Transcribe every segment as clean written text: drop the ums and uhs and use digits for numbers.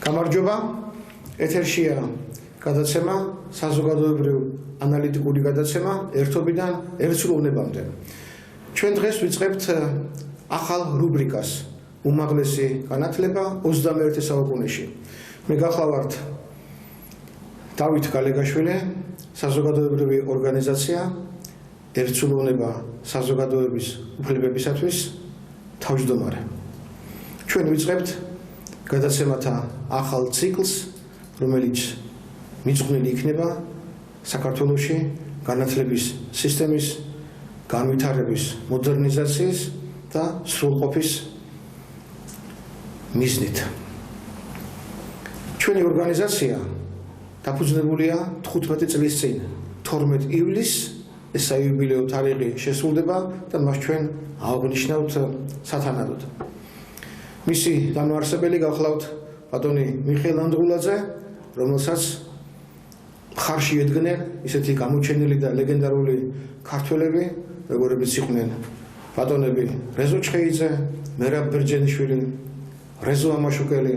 გამარჯობა, ეთერშია გადაცემა, საზოგადოებრივ ანალიტიკური გადაცემა ერთობიდან ერთსრულობამდე. ჩვენ დღეს ვიწყებთ ახალ რუბრიკას უმაღლესი განათლება 21 საუკუნეში. მე გახლავართ დავით გალეგაშვილი, საზოგადოებრივი ორგანიზაცია ერთსრულობა საზოგადოების უფლებებისათვის თავმჯდომარე. ჩვენ ვიწყებთ გადაცემათა ახალ ციკლს, რომელიც მიძღვნილი იქნება საქართველოში განათლების სისტემის განვითარების მოდერნიზაციის და სრულყოფის მიზნით. ჩვენი ორგანიზაცია დაფუძნებულია 15 წლის წინ, 12 ივლისს ეს საიუბილეო თარიღი შესრულდება და მას ჩვენ ავღნიშნავთ სათანადოდ. მისი დამაარსებელი გახლავთ ბატონი მიხეილ ანდღულაძე, რომელსაც მხარში ედგნენ ისეთი გამოჩენილი და ლეგენდარული ქართველები, როგორებიც იყვნენ ბატონები რეზო ჩხეიძე, მერაბ ბერძენიშვილი, რეზო ამაშუკელი,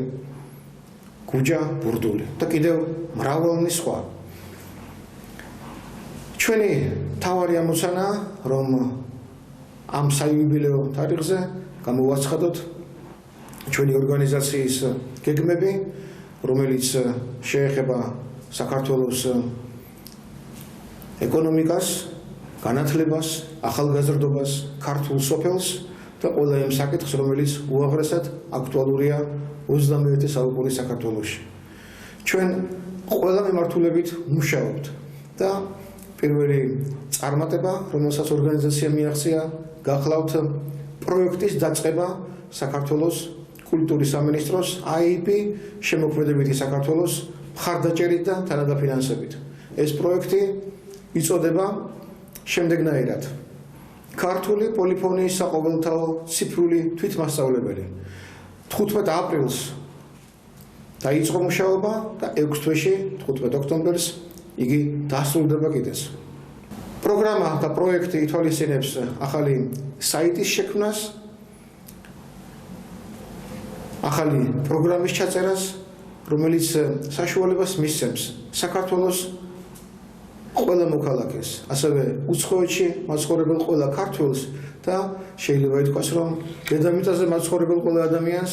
გუჯა ბურდული და კიდევ მრავალნი სხვა. ჩვენი მთავარი ამოცანა, რომ ამ საიუბილეო თარიღზე გამოვაცხადოთ ჩვენი ორგანიზაციის გეგმები, რომელიც შეეხება საქართველოს ეკონომიკას, განათლებას, ახალგაზრდობას, ქართულ სოფელს და ყველა იმ საკითხს, რომელიც უაღრესად აქტუალურია 21 საუკუნის საქართველოში. ჩვენ ყველა მიმართულებით მუშაობთ და პირველი წარმატება, რომელსაც ორგანიზაცია მიაღწია, გახლავთ პროექტის დაწყება საქართველოს კულტურის სამინისტროს AIP შემოქმედებითი საქართველოს მხარდაჭერით და თანადაფინანსებით. ეს პროექტი იწოდება შემდეგნაირად: ქართული პოლიფონიის საყოველთაო ციფრული თვითმასწავლებელი. 15 აპრილს დაიწყო მუშაობა და 6 თვეში, 15 ოქტომბერს იგი დასრულდება კიდეც. პროგრამა და პროექტი ითვალისწინებს ახალი საიტის შექმნას, ახალი პროგრამის ჩაწერას, რომელიც საშუალებას მისცემს საქართველოს ყველა მოქალაქეს, ასევე უცხოეთში მაცხოვრებელ ყველა ქართველს და შეიძლება ითქვას, რომ დედამიწაზე მაცხოვრებელ ყველა ადამიანს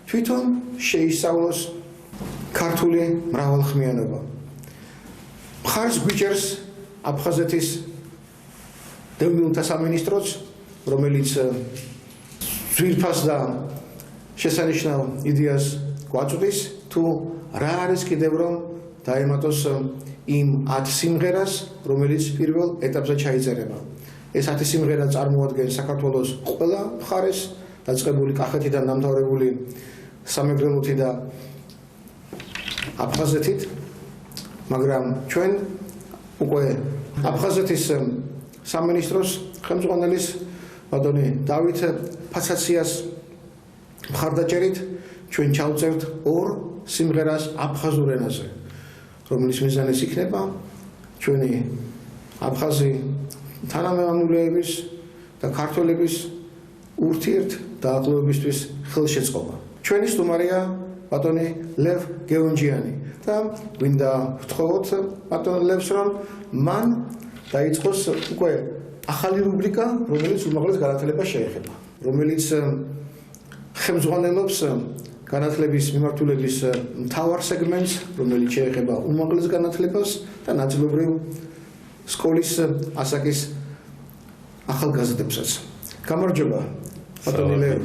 თვითონ შეისწავლოს ქართული მრავალხმიანობა. მხარს გვიჭერს აფხაზეთის დევნილთა სამინისტროც, რომელიც ძვირფას და შესანიშნავ იდეას გვაწვდის, თუ რა არის კიდევ რომ დაემატოს იმ 10 სიმღერას, რომელიც პირველ ეტაპზე ჩაიწერება. ეს 10 სიმღერა წარმოადგენს საქართველოს ყველა მხარეს დაწყებული კახეთიდან დამთავრებული სამეგრელოთი და აფხაზეთით, მაგრამ ჩვენ უკვე აფხაზეთის სამინისტროს ხელმძღვანელის ბატონი დავით ფაცაციას მხარდაჭერით ჩვენ ჩავწერთ 2 სიმღერას აფხაზურ ენაზე, რომლის მიზანიც იქნება ჩვენი აფხაზი თანამემამულეების და ქართველების ურთიერთ დაახლოებისთვის ხელშეწყობა. ჩვენი სტუმარია ბატონი ლევ გეონჯიანი და გვინდა ვთხოვოთ ბატონ ლევს, რომ მან დაიწყოს უკვე ახალი რუბრიკა, რომელიც უმაღლეს განათლებას შეეხება, რომელიც ხელმძღვანელობს განათლების მიმართულების მთავარ სეგმენტს, რომელიც შეეხება უმაღლეს განათლებას და ნაწილობრივ სკოლის ასაკის ახალგაზრდებსაც. გამარჯობა, ბატონი ლევ.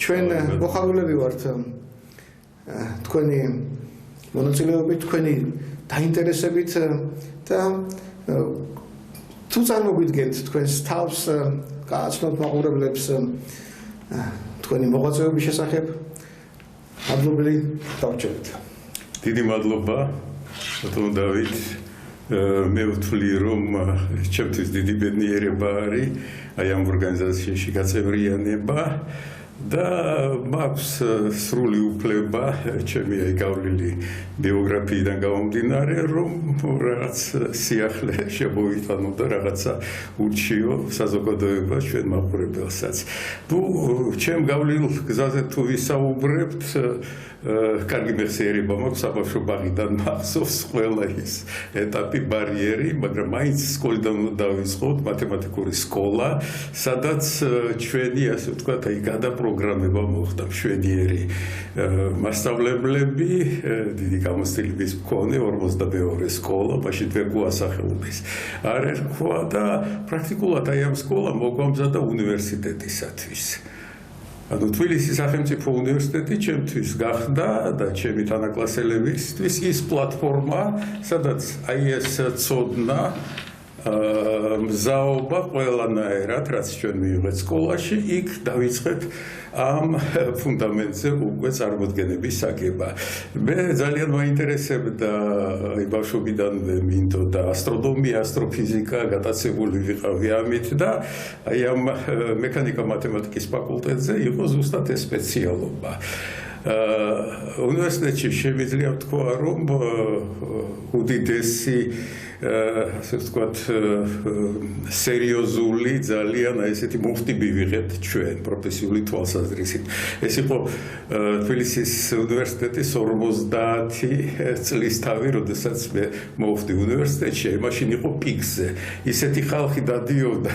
ჩვენ მოხარულები ვართ თქვენი მონაწილეობით, თქვენი დაინტერესებით და თუ წარმოგვიდგენთ თქვენს თავს გააცნოთ მაყურებლებს თქვენი მოღვაწეობის შესახებ, მადლობელი დავჭერთ. დიდი მადლობა, ბატონ დავით. მე ვთვლი, რომ ჩემთვის დიდი ბედნიერება არის აი ამ ორგანიზაციაში გაწევრიანება და მაქვს სრული უფლება ჩემი აი გავლილი ბიოგრაფიიდან გამომდინარე რომ რაღაც სიახლე შემოვიტანო და რაღაცა ურჩიო საზოგადოება ჩვენ მაყურებელსაც. თუ ჩემ გავლილ გზაზე თუ ვისაუბრებთ კარგი მეხსიერება მაქვს საბავშვო ბაღიდან მახსოვს ყველა ის ეტაპი ბარიერი, მაგრამ მაინც სკოლიდან დავიწყოთ მათემატიკური სკოლა, სადაც ჩვენი ასე ვთქვათ აი გადაპროგრამება მოხდა მშვენიერი მასწავლებლები, დიდი გამოცდილების მქონე 42 სკოლა, მაშინ ვერ გვასახელების არ ერქვა და პრაქტიკულად აი ამ სკოლამ მოგვამზადა უნივერსიტეტისათვის. ანუ თბილისის სახელმწიფო უნივერსიტეტი ჩემთვის გახდა და ჩემი თანაკლასელებისთვის ის პლატფორმა, სადაც აი ეს ცოდნა მზაობა ყველანაირად, რაც ჩვენ მივიღეთ სკოლაში, იქ დავიწყეთ ამ ფუნდამენტზე უკვე წარმოდგენების აგება. მე ძალიან მაინტერესებდა ბავშვობიდანვე მინდოდა ასტრონომია, ასტროფიზიკა, გატაცებული ვიყავი ამით და აი ამ მექანიკა-მათემატიკის ფაკულტეტზე იყო ზუსტად ეს სპეციალობა. უნივერსიტეტში შემიძლია ვთქვა, რომ უდიდესი ასე ვთქვათ სერიოზული ძალიან აი ესეთი მუხტი მივიღეთ ჩვენ პროფესიული თვალსაზრისით. ეს იყო თბილისის უნივერსიტეტის 50 წლის თავი, როდესაც მე მოვხდი უნივერსიტეტში, მაშინ იყო პიკზე. ისეთი ხალხი დადიოდა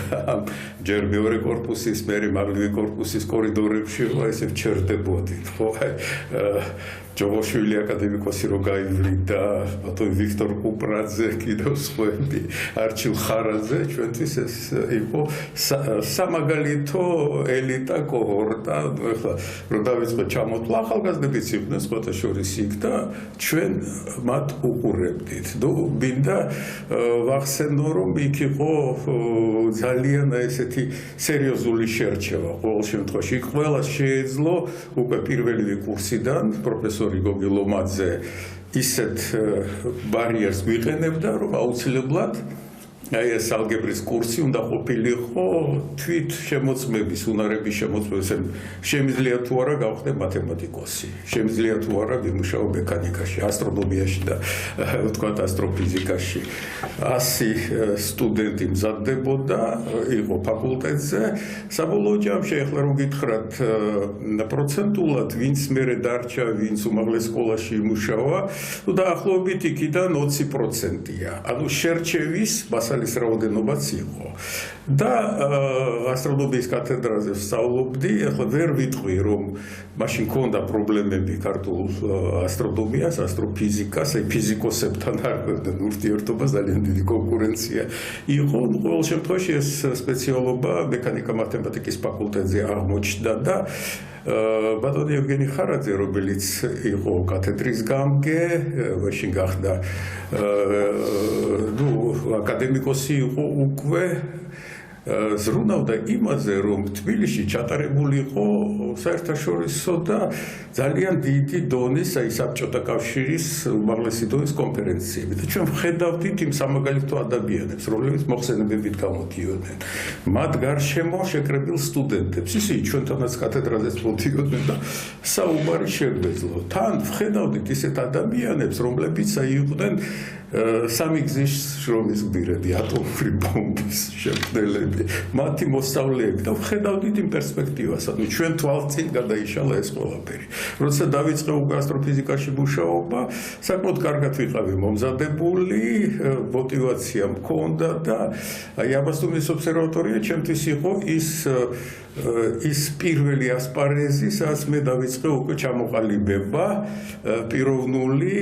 ჯერ მეორე კორპუსის, მერე მაღლივი კორპუსის კორიდორებში, ესე ვჩერდებოდი, ხო? ჯოვოშვილი აკადემიკოსი რო გაივლიდა, ბატონი ვიქტორ კუპრაძე, კიდევ სხვები, არჩილ ხარაძე, ჩვენთვის ეს იყო სამაგალითო ელიტა კოჰორტა, ეხლა რო დავიწყოთ ჩამოთვლა, ახალგაზრდებიც იყვნენ სხვათა შორის იქ და ჩვენ მათ უყურებდით. ნუ მინდა ვახსენო, რომ იქ იყო ძალიან ესეთი სერიოზული შერჩევა ყოველ შემთხვევაში. იქ ყველას შეეძლო უკვე პირველივე კურსიდან პროფესორი გოგი ლომაძე ისეთ ბარიერს ვიყენებდა, რომ აუცილებლად აი ეს ალგებრის კურსი უნდა ყოფილიყო თვით შემოწმების, უნარების შემოწმების. შემიძლია თუ არა გავხდე მათემატიკოსი, შემიძლია თუ არა ვიმუშაო მექანიკაში, ასტრონომიაში და ვთქვათ ასტროფიზიკაში. 100 სტუდენტი მზადდებოდა, იყო ფაკულტეტზე. საბოლოო ჯამში ახლა რომ გითხრათ პროცენტულად ვინც მერე დარჩა, ვინც უმაღლეს სკოლაში იმუშავა, ну დაახლოებით იქიდან 20%-ია. ანუ შერჩევის ის რაოდენობაც იყო. და ასტრონომიის კათედრაზე ვსწავლობდი, ახლა ვერ ვიტყვი, რომ მაშინ ქონდა პრობლემები ქართულ ასტრონომიას, ასტროფიზიკას, აი ფიზიკოსებთან არ ქონდა ურთიერთობა, ძალიან დიდი კონკურენცია იყო. ყოველ შემთხვევაში ეს სპეციალობა მექანიკა-მათემატიკის ფაკულტეტზე აღმოჩნდა და ბატონი ევგენი ხარაძე, რომელიც იყო კათედრის გამგე, მაშინ გახდა აკადემიკოსი იყო უკვე ზრუნავდა იმაზე, რომ თბილისში ჩატარებული იყო საერთაშორისო და ძალიან დიდი დონის, აი საბჭოთა კავშირის უმაღლესი დონის კონფერენციები და ჩვენ ვხედავდით იმ სამაგალითო ადამიანებს, რომლებიც მოხსენებებით გამოდიოდნენ. მათ გარშემო შეკრებილ სტუდენტებს, ისინი ჩვენთანაც კათედრაზე მოდიოდნენ და საუბარი შეგვეძლო. თან ვხედავდით ისეთ ადამიანებს, რომლებიც აი იყვნენ სამი გზის შრომის გმირები, ატომური ბომბის შემქმნელები, მათი მოსწავლეები და ვხედავდით იმ პერსპექტივას, ანუ ჩვენ თვალწინ გადაიშალა ეს ყველაფერი. როცა დავიწყე უკვე ასტროფიზიკაში მუშაობა, საკმაოდ კარგად ვიყავი მომზადებული, мотиваცია მქონდა და აი აბასთუმნის ობსერვატორია ჩემთვის იყო ის პირველი ასპარეზი, სადაც მე დავიწყე უკვე ჩამოყალიბება პიროვნული,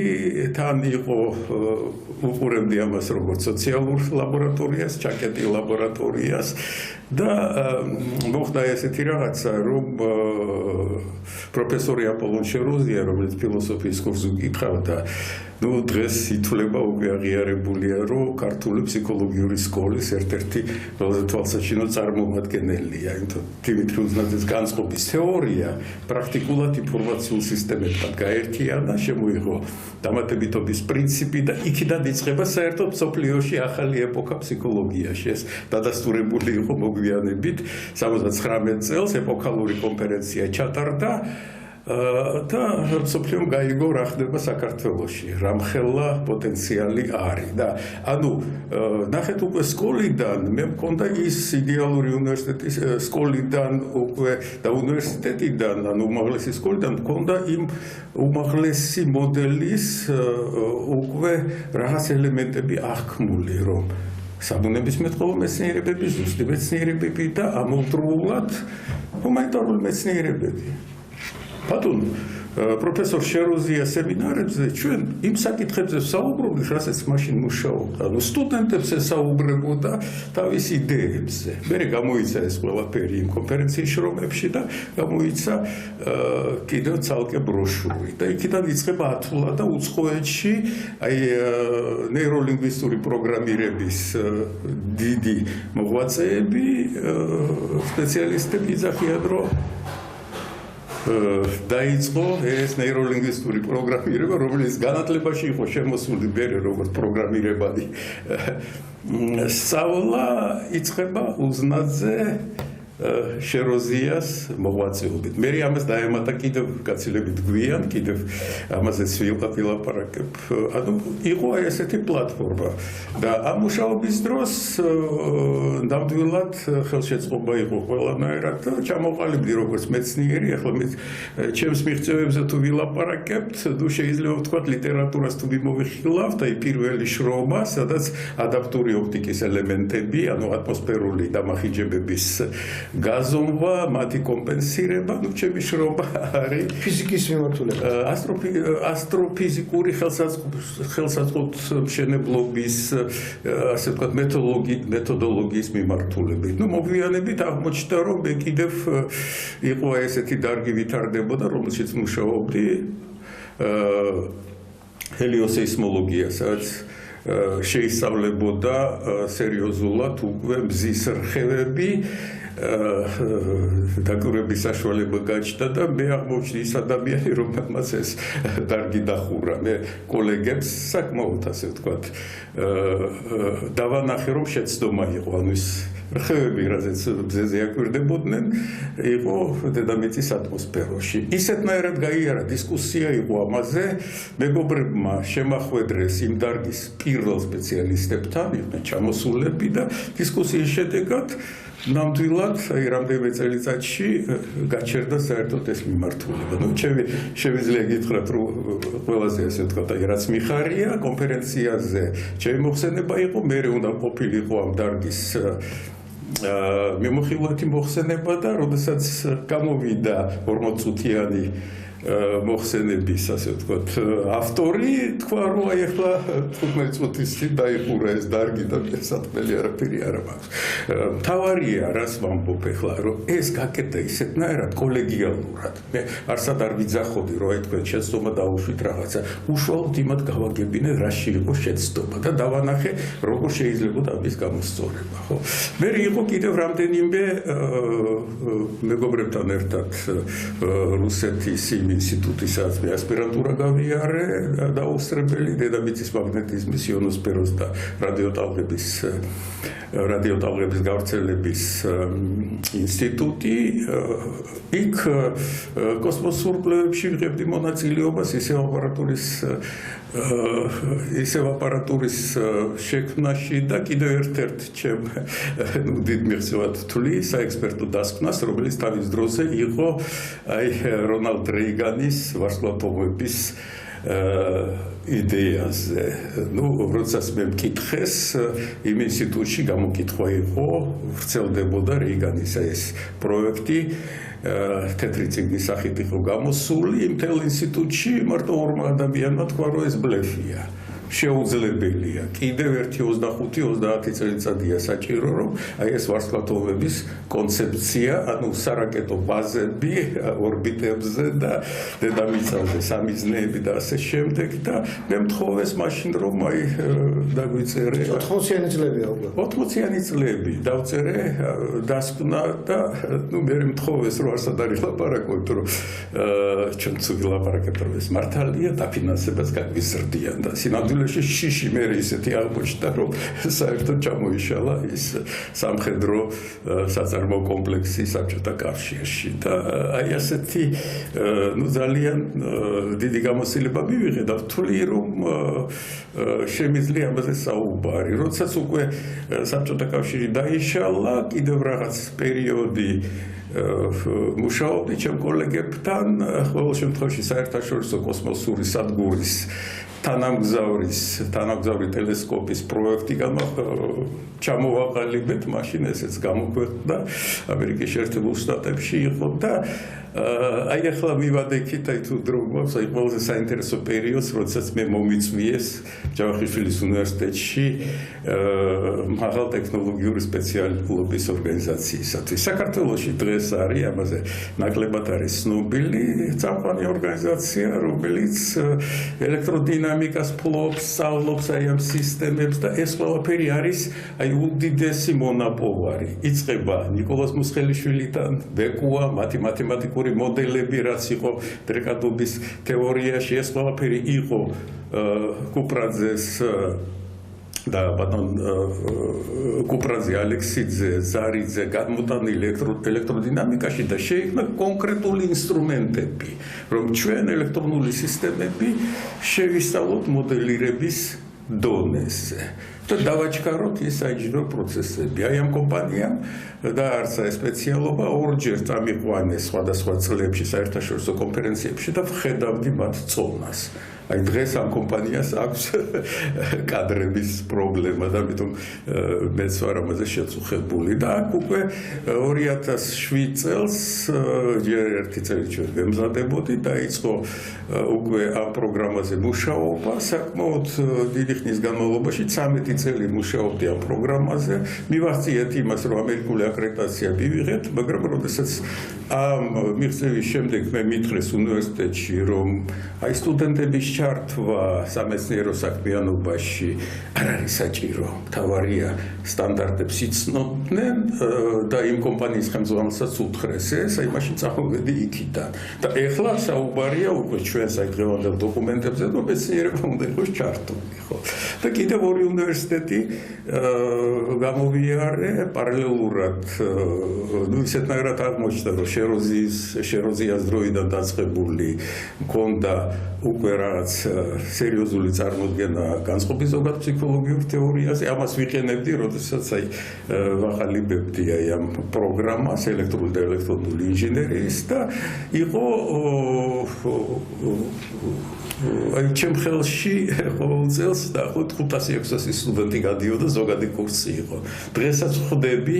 თან იყო უყურებდი ამას როგორც სოციალურ ლაბორატორიას, ჩაკეტი ლაბორატორიას და მოხდა ესეთი რაღაცა, რომ პროფესორი აპოლონ შეროზია, რომელიც ფილოსოფიის კურსზე გიყავდა, დღეს ითვლება უკვე აღიარებულია, რომ ქართული ფსიქოლოგიური სკოლის ერთ-ერთი ყველაზე თვალსაჩინო წარმომადგენელია. დიმიტრი უზნაძის განწყობის თეორია პრაქტიკულად ინფორმაციულ სისტემებთან გაერთიანა, შემოიღო დამატებითობის პრინციპი და იქიდან იწყება საერთოდ მსოფლიოში ახალი ეპოქა ფსიქოლოგიაში. ეს დადასტურებული დაწყებული იყო მოგვიანებით 79 წელს ეპოქალური კონფერენცია ჩატარდა და სოფლიომ გაიგო რა ხდება საქართველოში, რამხელა პოტენციალი არის და ანუ ნახეთ უკვე სკოლიდან მე მქონდა ის იდეალური უნივერსიტეტის სკოლიდან უკვე და უნივერსიტეტიდან ანუ უმაღლესი სკოლიდან მქონდა იმ უმაღლესი მოდელის უკვე რაღაც ელემენტები აღქმული რომ საბუნებისმეტყველო მეცნიერებები, ზუსტი მეცნიერებები და ამავდროულად ჰუმანიტარული მეცნიერებები. Ბატონო, პროფესორ შეროზია სემინარებზე ჩვენ იმ საკითხებზე საუბრობთ, რასაც მაშინ მუშაობდა. ანუ სტუდენტებს ესაუბრებოდა თავის იდეებზე. მერე გამოიცა ეს ყველაფერი იმ კონფერენციის შრომებში და გამოიცა კიდევ ცალკე ბროშური. და იქიდან იწყება ათვლა და უცხოეთში აი ნეიროლინგვისტური პროგრამირების დიდი მოღვაწეები, სპეციალისტები იძახიან, რომ დაიწყო ეს ნეიროლინგვისტური პროგრამირება, რომელიც განათლებაში იყო შემოსული მერე როგორც პროგრამირებადი. სწავლა იწყება უზნაძე შეროზიას მოღვაწეობით. მე ამას დაემატა კიდევ გაცილებით გვიან, კიდევ ამაზეც ვილაპარაკებ. ანუ იყო ესეთი პლატფორმა და ამ მუშაობის დროს ნამდვილად ხელშეწყობა იყო ყველანაირად და ჩამოყალიბდი როგორც მეცნიერი. ახლა მე ჩემს მიღწევებზე თუ ვილაპარაკებთ, თუ შეიძლება ვთქვათ ლიტერატურას თუ მიმოვიხილავთ, აი პირველი შრომა, სადაც ადაპტური ოპტიკის ელემენტები, ანუ ატმოსფერული დამახინჯებების გაზომვა, მათი კომპენსირება, ну ჩემი შრომა არის ფიზიკის მიმართულებით. ასტროფიზიკური ხელსაწყოთმშენებლობის, ასე ვთქვათ, მეთოდოლოგიის მიმართულებით. ну მოგვიანებით აღმოჩნდა, რომ მე კიდევ იყო ესეთი დარგი ვითარდებოდა, რომელშიც მუშაობდი ჰელიოსეისმოლოგია, სადაც შეისწავლებოდა სერიოზულად უკვე მზის რხევები დაკვირვების საშუალება გაჩნდა და მე აღმოჩნდი ის ადამიანი, რომელმაც ეს დარგი დახურა. მე კოლეგებს საკმაოდ ასე ვთქვათ დავანახე, რომ შეცდომა იყო, ანუ ის რხევები, რაზეც მზეზე აკვირდებოდნენ, იყო დედამიწის ატმოსფეროში. ისეთნაირად გაიარა დისკუსია იყო ამაზე, მეგობრებმა შემახვედრეს იმ დარგის პირველ სპეციალისტებთან, იყვნენ ჩამოსულები და დისკუსიის შედეგად ნამდვილად აი რამდენიმე წელიწადში გაჩერდა საერთოდ ეს მიმართულება. ну შევიძლია გითხრათ, რომ ყველაზე ასე ვთქვათ, აი რაც მიხარია კონფერენციაზე ჩემი მოხსენება იყო, მე უნდა ყოფილიყო ამ დარგის მიმოხილვათი მოხსენება და როდესაც გამოვიდა 40 წუთიანი მოხსენების, ასე ვთქვათ, ავტორი თქვა, რომ აი ახლა 15 წუთის წინ დაიხურა ეს დარგი და სათქმელი არაფერი არ მაქვს. მთავარია, რას ვამბობ ახლა, რომ ეს გაკეთდა ისეთნაირად კოლეგიალურად. მე არსად არ ვიძახოდი, რომ აი თქვენ შეცდომა დაუშვით რაღაცა. უშუალოდ იმად გავაგებინე, რაში იყო შეცდომა და დავანახე, როგორ შეიძლება ამის გამოსწორება, ხო? მე იყო კიდევ რამდენიმე მეგობრებთან ერთად რუსეთის ინსტიტუტისაც მე ასპირანტურა გავიარე დაუსწრებელი დედამიწის მაგნეტიზმის იონოსფეროს და რადიოტალღების გავრცელების ინსტიტუტი. იქ კოსმოსურ კვლევებში ვიღებდი მონაწილეობას ისევ აპარატურის შექმნაში და კიდევ ერთ-ერთ ჩემ დიდ მიღწევად ვთვლი საექსპერტო დასკვნას, რომელიც თავის დროზე იყო აი რონალდ რეიგანის ვარსკვლავთობების იდეაზე. ну როდესაც მე მკითხეს იმ ინსტიტუტში გამოკითხვა იყო, ვრცელდებოდა რეიგანის ეს პროექტი თეთრი წიგნის სახით იყო გამოსული იმ თელ ინსტიტუტში, მარტო ორმა ადამიანმა თქვა, რომ ეს ბლეფია. შეუძლებელია. კიდევ ერთი 25-30 წელიწადია საჭირო, რომ აი ეს ვარსკვლავთობების კონცეფცია, ანუ სარაკეტო ბაზები ორბიტებზე და დედამიწაზე სამიზნეები და ასე შემდეგ და მე მთხოვეს მაშინ, რომ აი დაგვიწერე 80-იანი წლებია უკვე. 80-იანი წლები დავწერე დასკვნა და ну მე მთხოვეს, რომ არსად არ ილაპარაკოთ, რომ ჩვენ თუ ვილაპარაკებთ, რომ ეს მართალია დაფინანსებას გაგვიზრდიან და სინამდვილეში სინამდვილეში შიში მე ისეთი აღმოჩნდა, რომ საერთოდ ჩამოიშალა ის სამხედრო საწარმოო კომპლექსი საბჭოთა კავშირში და აი ასეთი ძალიან დიდი გამოცდილება მივიღე და ვთვლი რომ შემიძლია ამაზე საუბარი. როდესაც უკვე საბჭოთა კავშირი დაიშალა, კიდევ რაღაც პერიოდი მუშაობდი ჩემ კოლეგებთან, ყოველ შემთხვევაში საერთაშორისო კოსმოსური სადგურის თანამგზავრი ტელესკოპის პროექტი ჩამოვაყალიბეთ, მაშინ ესეც გამოქვეყნდა ამერიკის შეერთებულ შტატებში იყო და აი ახლა მივადექით აი თუ დრო გვაქვს აი ყველაზე საინტერესო პერიოდს, როდესაც მე მომიწვიეს ჯავახიშვილის უნივერსიტეტში მაღალტექნოლოგიური სპეციალობის ორგანიზაციისათვის. საქართველოში დღეს არის ამაზე ნაკლებად არის ცნობილი წამყვანი ორგანიზაცია, რომელიც ელექტროდინამიკას ფლობს, სწავლობს აი ამ სისტემებს და ეს ყველაფერი არის აი უდიდესი მონაპოვარი. იწყება ნიკოლოზ მუსხელიშვილიდან, ბეკუა, მათი მათემატიკური მოდელები, რაც იყო დრეკადობის თეორიაში, ეს ყველაფერი იყო კუპრაძეს და ბატონ კუპრაძე, ალექსიძე, ზარიძე გადმოტანილი ელექტროდინამიკაში და შეიქმნა კონკრეტული ინსტრუმენტები, რომ ჩვენ ელექტრონული სისტემები შევისწავლოთ მოდელირების დონეზე. და დავაჩქაროთ ის საინჟინრო პროცესები. აი ამ კომპანიამ დაარსა სპეციალობა, ორჯერ წამიყვანეს სხვადასხვა წლებში საერთაშორისო კონფერენციებში და ვხედავდი მათ წონას. აი დღეს ამ კომპანიას აქვს კადრების პრობლემა და ამიტომ მეც ვარ ამაზე შეწუხებული და აქ უკვე 2007 წელს ჯერ ერთი წელი ჩვენ ვემზადებოდი და იწყო უკვე ამ პროგრამაზე მუშაობა. საკმაოდ დიდი ხნის განმავლობაში 13 წელი მუშაობდი ამ პროგრამაზე. მივახციეთ იმას, რომ ამერიკული აკრედიტაცია მივიღეთ, მაგრამ როდესაც ამ მიღწევის შემდეგ მე მითხრეს უნივერსიტეტში, რომ აი სტუდენტების ჩართვა სამეცნიერო საქმიანობაში არ არის საჭირო. მთავარია სტანდარტებს იცნობდნენ და იმ კომპანიის ხელმძღვანელსაც უთხრეს ეს, აი მაშინ წავედი იქიდან. და ეხლა საუბარია უკვე ჩვენ საერთაშორისო დოკუმენტებზე, რომ მეცნიერება უნდა იყოს ჩართული, ხო? და კიდევ ორი უნივერსიტეტი გამოვიარე პარალელურად, ну ისეთნაირად აღმოჩნდა, რომ შეროზიას დროიდან დაწყებული მქონდა უკვე რაღაც სერიოზული წარმოდგენა განწყობის ზოგად ფსიქოლოგიურ თეორიაზე. ამას ვიყენებდი, როდესაც აი ვაყალიბებდი აი ამ პროგრამას ელექტრული და ელექტრონული ინჟინერიის და იყო აი ჩემ ხელში ყოველ წელს და 500-600 სტუდენტი გადიოდა, ზოგადი კურსი იყო. დღესაც ხვდები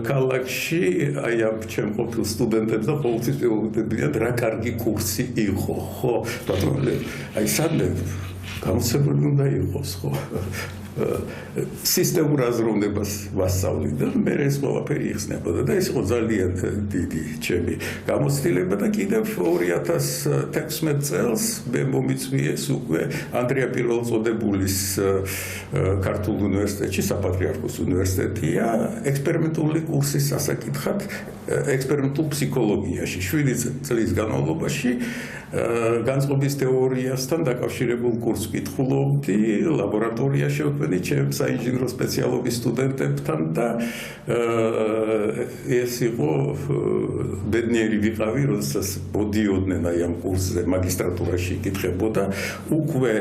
ქალაქში აი ამ ჩემ ყოფილ სტუდენტებს და ყოველთვის მეუბნებიან რა კარგი კურსი იყო, ხო? ბატონო, აი სადმე გამოცემული უნდა იყოს, ხო? სისტემურ აზროვნებას ვასწავლი და მე ეს ყველაფერი იხსნებოდა და ეს იყო ძალიან დიდი ჩემი გამოცდილება და კიდევ 2016 წელს მე მომიწვიეს უკვე ანდრია პირველწოდებულის ქართულ უნივერსიტეტში, საპატრიარქოს უნივერსიტეტია, ექსპერიმენტული კურსის სასაკითხად ექსპერიმენტულ ფსიქოლოგიაში 7 წლის განმავლობაში განწყობის თეორიასთან დაკავშირებულ კურსს ვკითხულობდი, ლაბორატორიაში ვკვდები ჩემ საინჟინრო სპეციალობის სტუდენტებთან და ეს იყო ბედნიერი ვიყავი, როდესაც მოდიოდნენ აი ამ კურსზე მაგისტრატურაში იკითხებოდა, უკვე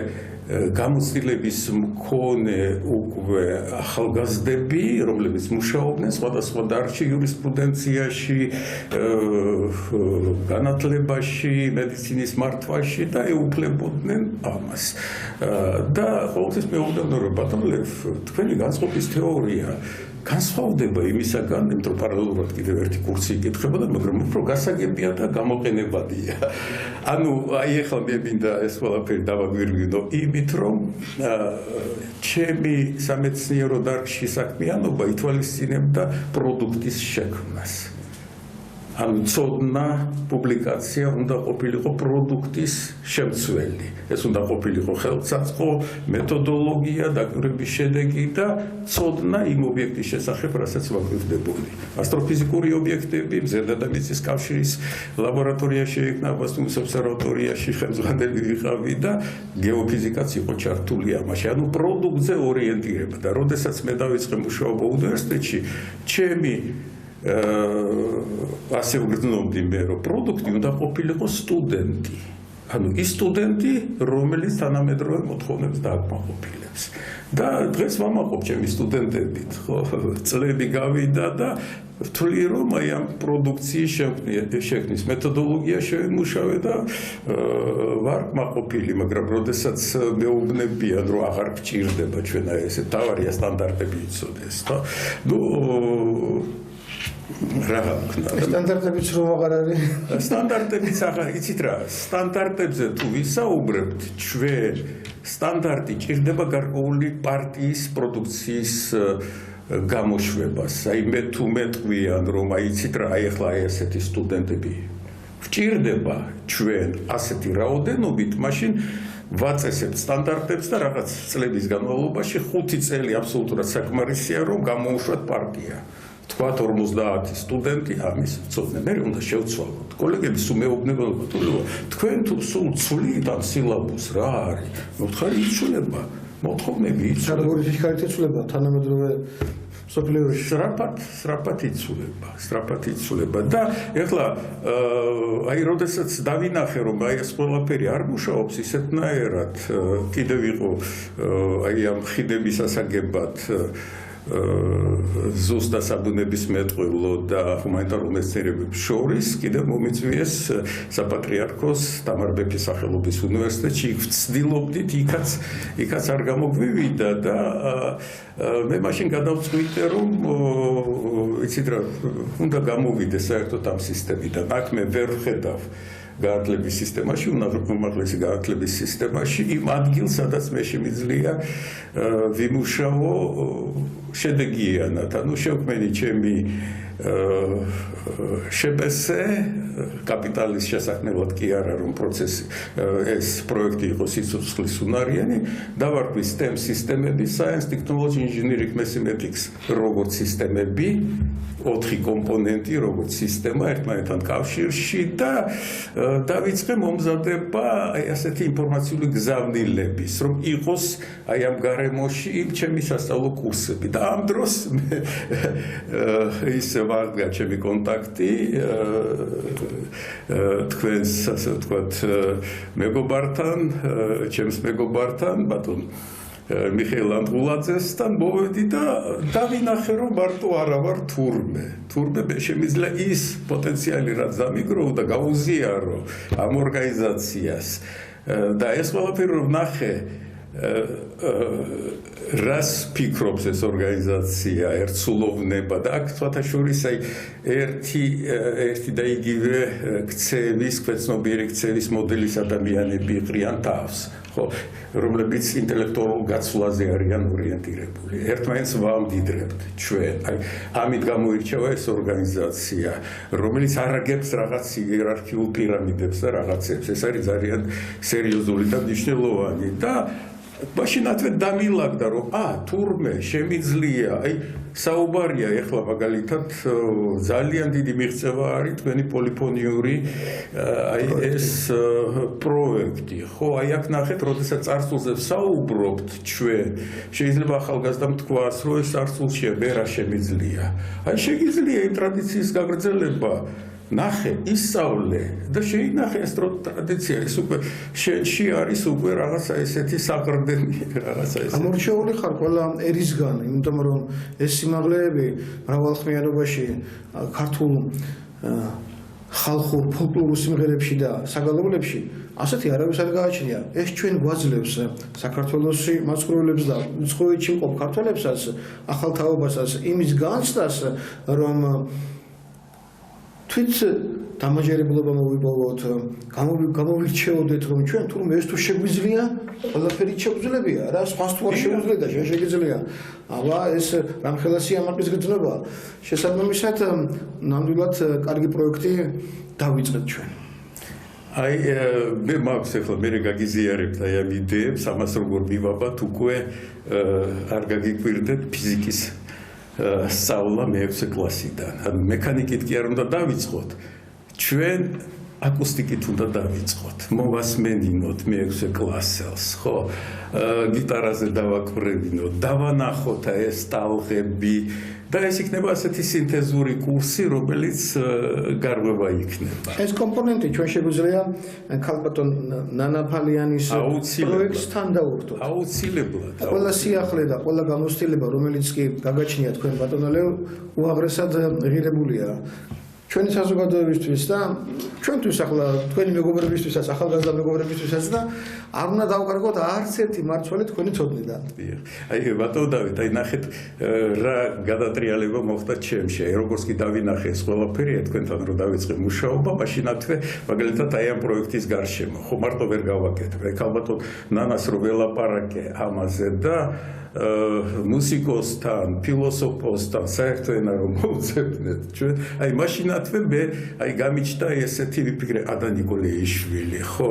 გამოცდილების მქონე უკვე ახალგაზრდები, რომლებიც მუშაობდნენ სხვადასხვა დარგში, იურისპრუდენციაში, განათლებაში, მედიცინის მართვაში და ეუფლებოდნენ ამას. და ყოველთვის მეუბნებდნენ, რომ ბატონო, თქვენი განწყობის თეორია განსხვავდება იმისაგან, იმიტომ რომ პარალელურად კიდევ ერთი კურსი იკითხებოდა, მაგრამ უფრო გასაგებია და გამოყენებადია. ანუ აი ახლა მე მინდა ეს ყველაფერი დავაგვირგვინო იმით, რომ ჩემი სამეცნიერო დარგში საქმიანობა ითვალისწინებდა პროდუქტის შექმნას. ანუ ცოდნა, პუბლიკაცია უნდა ყოფილიყო პროდუქტის შემცველი. ეს უნდა ყოფილიყო ხელსაწყო, მეთოდოლოგია, დაკვირვების შედეგი და ცოდნა იმ ობიექტის შესახებ, რასაც ვაკვირდებოდი. ასტროფიზიკური ობიექტები, მზედადამიწის კავშირის ლაბორატორიაში იქნა, აბასთუმის ობსერვატორიაში ხელმძღვანელი ვიყავი და გეოფიზიკაც იყო ჩართული ამაში. ანუ პროდუქტზე ორიენტირება და როდესაც მე დავიწყე მუშაობა უნივერსიტეტში, ჩემი ასე ვგრძნობდი მე, რომ პროდუქტი უნდა ყოფილიყო სტუდენტი. ანუ ის სტუდენტი, რომელიც თანამედროვე მოთხოვნებს დააკმაყოფილებს. და დღეს ვამაყობ ჩემი სტუდენტებით, ხო, წლები გავიდა და ვთვლი, რომ აი ამ პროდუქციის შექმნის მეთოდოლოგია შევიმუშავე და ვარ კმაყოფილი, მაგრამ როდესაც მეუბნებიან, რომ აღარ გჭირდება ჩვენ აი ესე თავარია სტანდარტები იცოდეს, ხო? ნუ რა ვქნა? სტანდარტებიც რომ აღარ არის? სტანდარტებიც აღარ, იცით რა, სტანდარტებზე თუ ვისაუბრებთ, ჩვენ სტანდარტი ჭირდება გარკვეული პარტიის პროდუქციის გამოშვებას. აი მე თუ მეტყვიან, რომ აი იცით რა, აი ახლა აი ესეთი სტუდენტები ვჭირდება ჩვენ ასეთი რაოდენობით, მაშინ ვაწესებთ სტანდარტებს და რაღაც წლების განმავლობაში 5 წელი აბსოლუტურად საკმარისია, რომ გამოუშვათ პარტია. თქვა 50 სტუდენტი ამის ცოდნა. მე უნდა შევცვალოთ. კოლეგები სულ მეუბნებიან, თქვენ თუ სულ ცვლით ამ სილაბუსს რა არის? მოთხარი იცვლება. მოთხოვნები იცვლება. როგორი სიხარით იცვლება თანამედროვე სოფლიოში? სწრაფად იცვლება და ეხლა აი როდესაც დავინახე, რომ აი ეს ყველაფერი არ მუშაობს ისეთნაირად, კიდევ იყო აი ამ ხიდების ასაგებად ზუსტად საბუნებისმეტყველო და ჰუმანიტარულ მეცნიერებებს შორის კიდევ მომიწვიეს საპატრიარქოს თამარ მეფის სახელობის უნივერსიტეტში. იქ ვცდილობდით, იქაც არ გამოგვივიდა და მე მაშინ გადავწყვიტე, რომ იცით რა, უნდა გამოვიდე საერთოდ ამ სისტემიდან. აქ მე ვერ ვხედავ გაართლების სისტემაში, უმაღლესი გაართლების სისტემაში იმ ადგილს, სადაც მე შემიძლია ვიმუშაო შედეგიანად. ანუ შევქმენი ჩემი შეპესე კაპიტალის შესაქმნელად კი არა, რომ პროცესი ეს პროექტი იყო სიცოცხლის უნარიანი, დავარქვი STEM სისტემები, Science, Technology, Engineering, Mathematics, როგორც სისტემები, 4 კომპონენტი, როგორც სისტემა ერთმანეთთან კავშირში და დავიწყე მომზადება აი ასეთი ინფორმაციული გზავნილების, რომ იყოს აი ამ გარემოში იმ ჩემი სასწავლო კურსები და ამ დროს ისე ვარგა ჩემი კონტაქტი თქვენს ასე ვთქვათ მეგობართან, ჩემს მეგობართან, ბატონ მიხეილ ანდღულაძესთან მოვედი და დავინახე, რომ მარტო არა ვარ თურმე მე შემიძლია ის პოტენციალი რაც დამიგროვა და გაუზიარო ამ ორგანიზაციას და ეს ყველაფერი რომ ნახე რას ფიქრობს ეს ორგანიზაცია, ერთსულოვნება და აქ თვალსაჩინო აი ერთი და იგივე ქცევის, ქვეცნობიერი ქცევის მოდელის ადამიანები იყრიან თავს, ხო, რომლებიც ინტელექტუალურ გაცვლაზე არიან ორიენტირებული. ერთმანეთს ვამდიდრებთ ჩვენ. აი ამით გამოირჩევა ეს ორგანიზაცია, რომელიც არ აგებს რაღაც იერარქიულ პირამიდებს და რაღაცებს. ეს არის ძალიან სერიოზული და მნიშვნელოვანი და მაშინათვე დამილაგდა, რომ თურმე შემიძლია, აი საუბარია ეხლა მაგალითად ძალიან დიდი მიღწევა არის თქვენი პოლიფონიური აი ეს პროექტი. ხო, აი აქ ნახეთ, როდესაც წარსულზე ვსაუბრობთ ჩვენ, შეიძლება ახალგაზრდამ თქვას, რომ ეს წარსულშია მე რა შემიძლია. აი შეგიძლია იმ ტრადიციის გაგრძელება. ნახე, ისწავლე და შეინახე ეს ტრადიცია, ის უკვე შენში არის უკვე რაღაცა ესეთი საყრდენი რაღაცა ესეთი. ამორჩეული ხარ ყველა ერისგან, იმიტომ რომ ეს სიმაღლეები მრავალხმიანობაში ქართულ ხალხურ ფოლკლორულ სიმღერებში და საგალობლებში ასეთი არავის არ გააჩნია. ეს ჩვენ გვაძლევს საქართველოსი მაცხოვრებლებს და უცხოეთში მყოფ ქართველებსაც, ახალ თაობასაც იმის განცდას, რომ თვით დამაჯერებლობა მოვიპოვოთ, გამოვირჩეოდეთ, რომ ჩვენ თურმე ეს თუ შეგვიძლია, ყველაფერი შეგვძლებია რა, სხვას თუ არ შეგვიძლია და შეგიძლია. აბა ეს რამხელა სიამაყის გრძნობა. შესაბამისად, ნამდვილად კარგი პროექტი დავიწყეთ ჩვენ. აი მე მაქვს ახლა მე გაგიზიარებთ აი ამ იდეებს, ამას როგორ მივაბათ უკვე არ გაგიკვირდეთ ფიზიკის სწავლა მე-6 კლასიდან. ანუ მექანიკით კი არ უნდა დავიწყოთ. ჩვენ აკუსტიკით უნდა დავიწყოთ. მოვასმენინოთ მე-6 კლასელს, ხო? გიტარაზე დავაკვირვინოთ, დავანახოთ ეს ტალღები და ეს იქნება ასეთი სინთეზური კურსი, რომელიც გარღვევა იქნება. ეს კომპონენტი ჩვენ შეგვიძლია ქალბატონ ნანაფალიანის პროექტთან დავუერთოთ. აუცილებლად. ყველა სიახლე და ყველა გამოცდილება, რომელიც კი გაგაჩნია თქვენ ბატონო ლევ, უაღრესად ღირებულია. ჩვენი საზოგადოებისთვის და ჩვენთვის ახლა თქვენი მეგობრებისთვისაც, ახალგაზრდა მეგობრებისთვისაც და არ უნდა დავკარგოთ არც ერთი მარცვალი თქვენი ცოდნიდან. აი ბატონო დავით, აი ნახეთ რა გადატრიალება მოხდა ჩემში. აი როგორც კი დავინახე ეს ყველაფერი, თქვენთან რომ დავიწყე მუშაობა, მაშინათვე მაგალითად აი ამ პროექტის გარშემო, ხო მარტო ვერ გავაკეთებ. აი ალბათ ნანას რო ველაპარაკე ამაზე და მუსიკოსთან, ფილოსოფოსთან საერთო ენა რომ მოვუძებნეთ ჩვენ, აი მაშინათვე მე აი გამიჩნდა ესეთი ვიფიქრე ადა ნიკოლეიშვილი, ხო,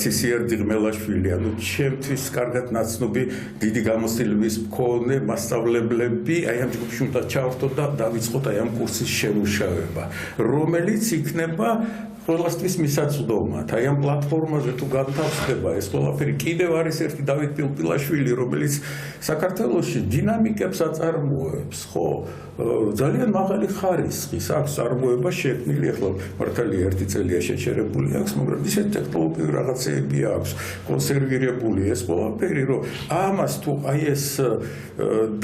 ცისიერ დიღმელაშვილი, ანუ ჩემთვის კარგად ნაცნობი დიდი გამოცდილების მქონე მასწავლებლები, აი ამ ჯგუფში უნდა ჩავერთო და დავიწყოთ აი ამ კურსის შემუშავება, რომელიც იქნება ყველასთვის მისაწვდომად. აი ამ პლატფორმაზე თუ განთავსდება ეს ყველაფერი, კიდევ არის ერთი დავით პილპილაშვილი, რომელიც საქართველოში დინამიკებს აწარმოებს, ხო? ძალიან მაღალი ხარისხის აქვს წარმოება შექმნილი, ახლა მართალია ერთი წელია შეჩერებული აქვს, მაგრამ ისეთი ტექნოლოგიური რაღაცეები აქვს, კონსერვირებული ეს ყველაფერი, რომ ამას თუ აი ეს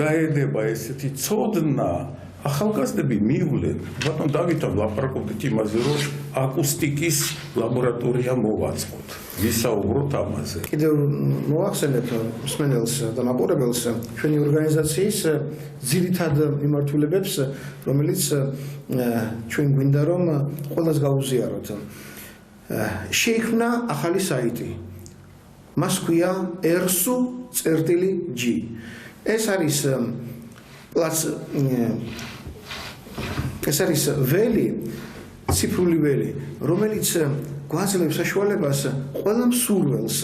დაედება ესეთი ცოდნა ახალგაზრდები მივლენ, ბატონ დავითთან ვლაპარაკობდით იმაზე, რომ აკუსტიკის ლაბორატორია მოვაწყოთ. ვისაუბროთ ამაზე. კიდევ მოახსენებ მსმენელს და მაყურებელს ჩვენი ორგანიზაციის ძირითად მიმართულებებს, რომელიც ჩვენ გვინდა რომ ყველას გაუზიაროთ. შეიქმნა ახალი საიტი. მას ქვია ersu.g. ეს არის ეს არის ველი, ციფრული ველი, რომელიც გვაძლევს საშუალებას ყველა მსურველს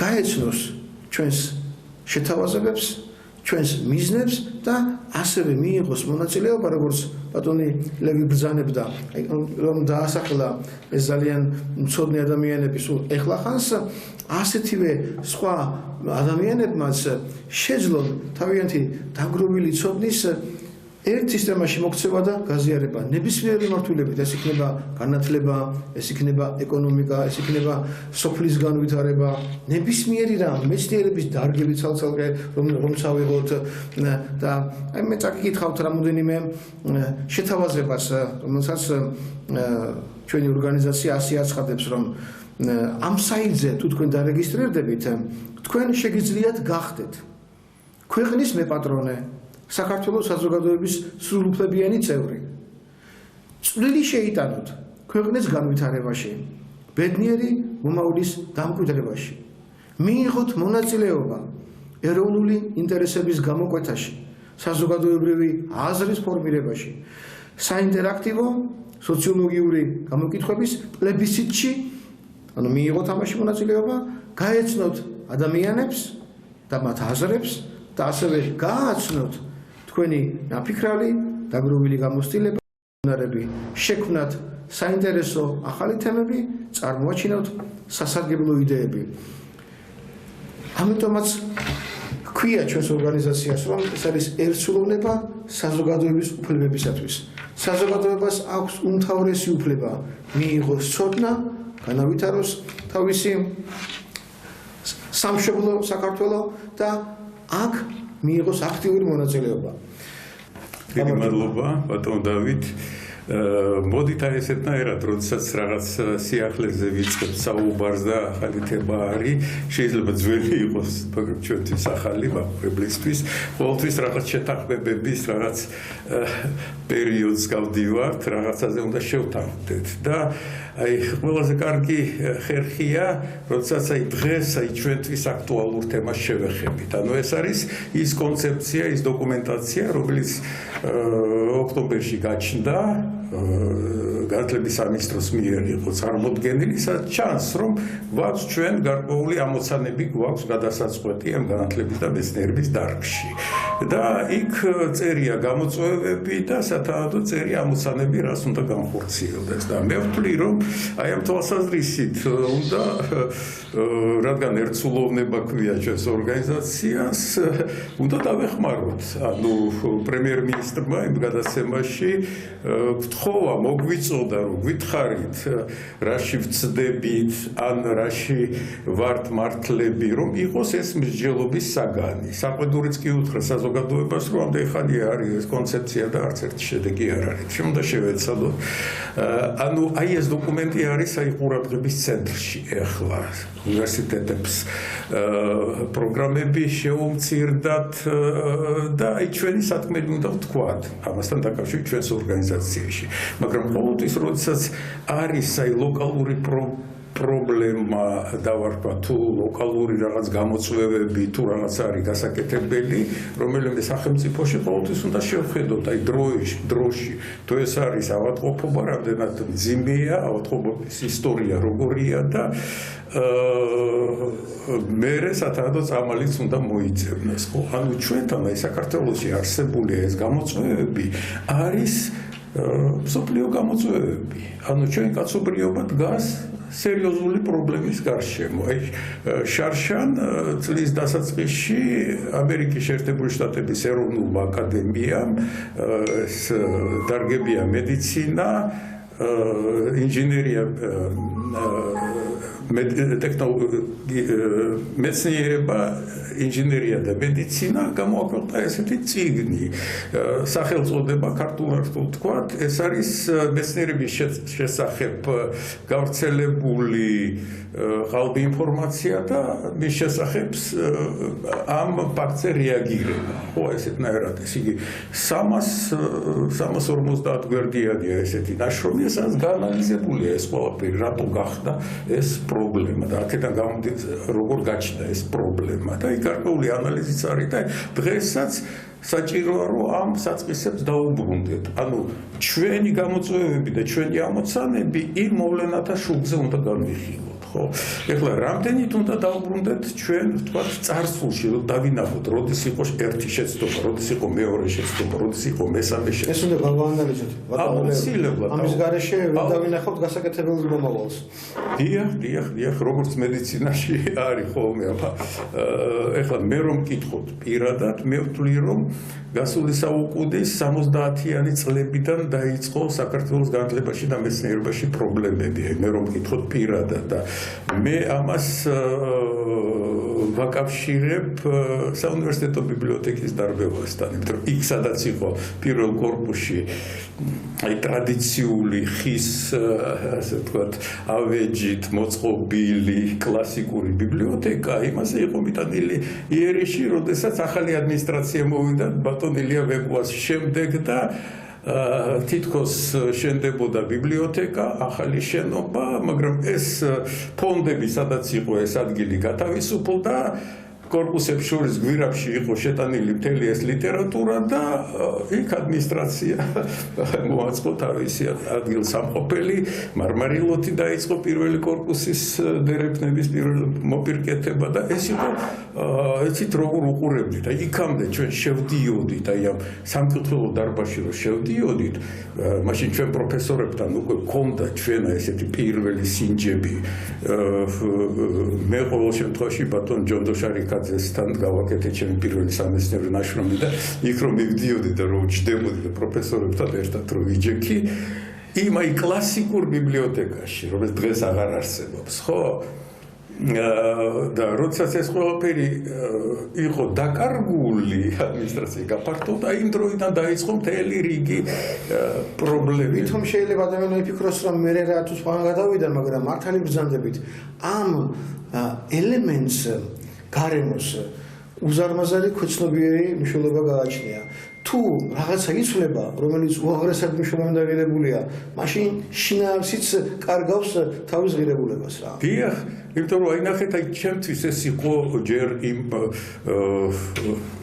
გაეცნოს ჩვენს შეთავაზებებს, ჩვენს მიზნებს და ასევე მიიღოს მონაწილეობა, როგორც ბატონი ლევი ბრძანებდა, რომ დაასახელა ეს ძალიან მცოდნე ადამიანები სულ ეხლახანს, ასეთივე სხვა ადამიანებმაც შეძლონ თავიანთი დაგროვილი ცოდნის ერთ სისტემაში მოქცევა და გაზიარება. ნებისმიერი მიმართულებით, ეს იქნება განათლება, ეს იქნება ეკონომიკა, ეს იქნება სოფლის განვითარება, ნებისმიერი რამ, მეცნიერების დარგები ცალ-ცალკე რომ წავიღოთ და აი მე წაგიკითხავთ რამოდენიმე შეთავაზებას, რომელსაც ჩვენი ორგანიზაცია ასე აცხადებს, რომ ამ საიტზე თუ თქვენ დარეგისტრირდებით, თქვენ შეგიძლიათ გახდეთ ქვეყნის მეპატრონე, საქართველოს საზოგადოების სრულუფლებიანი წევრი. წვლილი შეიტანოთ ქვეყნის განვითარებაში, ბედნიერი მომავლის დამკვიდრებაში. მიიღოთ მონაწილეობა ეროვნული ინტერესების გამოკვეთაში, საზოგადოებრივი აზრის ფორმირებაში, საინტერაქტივო სოციოლოგიური გამოკითხვების პლებისციტში, ანუ მიიღოთ ამაში მონაწილეობა, გაეცნოთ ადამიანებს და მათ აზრებს და ასევე გააცნოთ თქვენი ნაფიქრალი, დაგროვილი გამოცდილებები, შექმნათ საინტერესო ახალი თემები, წარმოაჩინოთ სასარგებლო იდეები. ამიტომაც ქვია ჩვენს ორგანიზაციას, რომ ეს არის ერთსულოვნება საზოგადოების უფლებებისათვის. საზოგადოებას აქვს უმთავრესი უფლება მიიღოს ცოდნა, განავითაროს თავისი სამშობლო საქართველო და აქ მიიღოს აქტიური მონაწილეობა. დიდი მადლობა ბატონ დავით. მოდით აი ესეთნაირად, როდესაც რაღაც სიახლეზე ვიწყებთ საუბარს და ახალი თემა არის, შეიძლება ძველი იყოს, მაგრამ ჩვენთვის ახალი მაყურებლისთვის, ყოველთვის რაღაც შეთანხმებების, რაღაც პერიოდს გავდივართ, რაღაცაზე უნდა შევთანხმდეთ და აი ყველაზე კარგი ხერხია, როდესაც აი დღეს აი ჩვენთვის აქტუალურ თემას შევეხებით. ანუ ეს არის ის კონცეფცია, ის დოკუმენტაცია, რომელიც ოქტომბერში გაჩნდა განათლების სამინისტროს მიერ იყო წარმოდგენილი, სადაც ჩანს, რომ გვაქვს ჩვენ გარკვეული ამოცანები, გვაქვს გადასაწყვეტი ამ განათლების და მეცნიერების დარგში. და იქ წერია გამოწვევები და სათანადო წერია ამოცანები, რას უნდა განხორციელდეს. და მე ვთვლი, რომ აი ამ თვალსაზრისით უნდა, რადგან ერთსულოვნება ქვია ჩვენს ორგანიზაციას, უნდა დავეხმაროთ. ანუ პრემიერ-მინისტრმა იმ გადაცემაში გთხოვა, მოგვიწოდა, რომ გითხარით, რაში ვცდებით, ან რაში ვართ მართლები, რომ იყოს ეს მსჯელობის საგანი. საყვედურიც კი უთხრა საზოგადოებას, რომ ამდენი ხანი არის ეს კონცეფცია და არც ერთი შედეგი არ არის. შენ უნდა შევეცადოთ. ანუ აი ეს დოკუმენტი არის აი ყურადღების ცენტრში ახლა. უნივერსიტეტებს პროგრამები შეუმცირდათ და აი ჩვენი სათქმელი უნდა ვთქვათ ამასთან დაკავშირებით ჩვენს ორგანიზაციაში. მაგრამ ყოველთვის როდესაც არის აი ლოკალური პრობლემა დავარქვა თუ ლოკალური რაღაც გამოწვევები თუ რაღაც არის გასაკეთებელი, რომელიმე სახელმწიფოში ყოველთვის უნდა შევხედოთ აი დროში თუ ეს არის ავადმყოფობა, რამდენად მძიმეა, ავადმყოფობის ისტორია როგორია და მერე სათანადო წამალიც უნდა მოიწევნოს. ანუ ჩვენთან აი საქართველოში არსებული ეს გამოწვევები არის მსოფლიო გამოწვევები. ანუ ჩვენი კაცობრიობა დგას სერიოზული პრობლემის გარშემო. აი შარშან წლის დასაწყისში ამერიკის შეერთებული შტატების ეროვნულმა აკადემიამ ეს დარგებია მედიცინა, ინჟინერია, მეცნიერება, ინჟინერია და მედიცინა გამოაქვეყნა ესეთი წიგნი. სახელწოდება ქართულად ვთქვათ, ეს არის მეცნიერების შესახებ გავრცელებული ყალბი ინფორმაცია და მის შესახებ ამ ფაქტზე რეაგირება. ხო, ესეთნაირად, ეს იგი 350 გვერდიანია ესეთი ნაშრომი, სადაც გაანალიზებულია ეს ყველაფერი, რატო გახდა ეს პრობლემა და აქედან გამომდინარე როგორ გაჩნდა ეს პრობლემა და იქ გარკვეული ანალიზიც არის და დღესაც საჭიროა რომ ამ საწყისებს დაუბრუნდეთ. ანუ ჩვენი გამოწვევები და ჩვენი ამოცანები იმ მოვლენათა შუქზე უნდა განვიხილოთ. ეხლა რამდენით უნდა დავუბრუნდეთ ჩვენ ვთქვათ წარსულში, რომ დავინახოთ, როდის იყო ერთი შეცდომა, როდის იყო მეორე შეცდომა, როდის იყო მესამე შეცდომა. ეს უნდა გავაანალიზოთ. აუცილებლად. ამის გარეშე ვერ დავინახავთ გასაკეთებელ მომავალს. დიახ, როგორც მედიცინაში არის ხოლმე, ეხლა მე რომ მკითხოთ პირადად, მე ვთვლი, რომ გასული საუკუნის 70-იანი წლებიდან დაიწყო საქართველოს განათლებაში და მეცნიერებაში პრობლემები. მე რომ მკითხოთ პირადად და მე ამას ვაკავშირებ საუნივერსიტეტო ბიბლიოთეკის დარბევასთან, იმიტომ რომ იქ სადაც იყო პირველ კორპუსში აი ტრადიციული ხის, ასე ვთქვათ, ავეჯით მოწყობილი კლასიკური ბიბლიოთეკა, იმაზე იყო მიტანილი იერიში, როდესაც ახალი ადმინისტრაცია მოვიდა ბატონ ილია ვეკვას შემდეგ და თითქოს შენდებოდა ბიბლიოთეკა, ახალი შენობა, მაგრამ ეს ფონდები, სადაც იყო ეს ადგილი გათავისუფლდა, კორპუსებს შორის გვირაბში იყო შეტანილი მთელი ეს ლიტერატურა და იქ ადმინისტრაცია მოაწყო თავისი ადგილსამყოფელი, მარმარილოთი დაიწყო პირველი კორპუსის დერეფნების პირველი მოპირკეთება და ეს იყო ეცით როგორ უყურებდით. აი იქამდე ჩვენ შევდიოდით, აი ამ სამკითხველო დარბაზში რომ შევდიოდით, მაშინ ჩვენ პროფესორებთან უკვე გქონდა ჩვენ ესეთი პირველი სინჯები. მე ყოველ შემთხვევაში ბატონ ჯონდოშარი კაძესთან გავაკეთე ჩემი პირველი სამეცნიერო ნაშრომი და იქ რომ მივდიოდი და რომ ვჯდებოდი და პროფესორებთან ერთად რომ ვიჯექი იმ აი კლასიკურ ბიბლიოთეკაში, რომელიც დღეს აღარ არსებობს, ხო? და როდესაც ეს ყველაფერი იყო დაკარგული ადმინისტრაცია გაფართოვდა იმ დროიდან დაიწყო მთელი რიგი პრობლემები. თუმცა შეიძლება ადამიანები ფიქროს რომ მე რა თუ სხვა გადავიდა, მაგრამ მართალი ბრძანდებით ამ ელემენტს გარემოს უზარმაზარი ქვეცნობიერი მნიშვნელობა გააჩნია. თუ რაღაცა იცვლება, რომელიც უაღრესად მნიშვნელოვანია, მაშინ შინაარსიც კარგავს თავის ღირებულებას რა. დიახ, იმიტომ რომ აი ნახეთ, აი ჩემთვის ეს იყო ჯერ იმ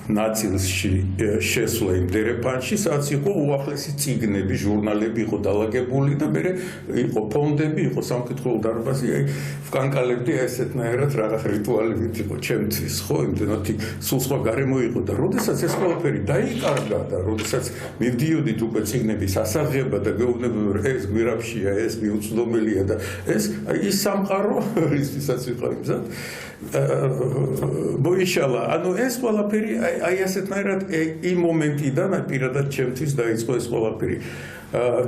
ნაწილში შესვლა იმ დერეფანში, სადაც იყო უახლესი წიგნები, ჟურნალები იყო დალაგებული და მე იყო ფონდები, იყო სამკითხველო დარბაზი, აი ვკანკალებდი ესეთნაირად რაღაც რიტუალებით იყო ჩემთვის, ხო, იმდენად სულ სხვა გარემო იყო და როდესაც ეს ყველაფერი დაიკარგა და როდესაც მივდიოდით უკვე წიგნების ასაღება და გეუბნებოდი რომ ეს გვირაბშია, ეს მიუწვდომელია და ეს აი ის სამყარო რისთვისაც ვიყავ იმზად მოიშალა. ანუ ეს ყველაფერი აი ასეთნაირად იმ მომენტიდან პირადად ჩემთვის დაიწყო ეს ყველაფერი.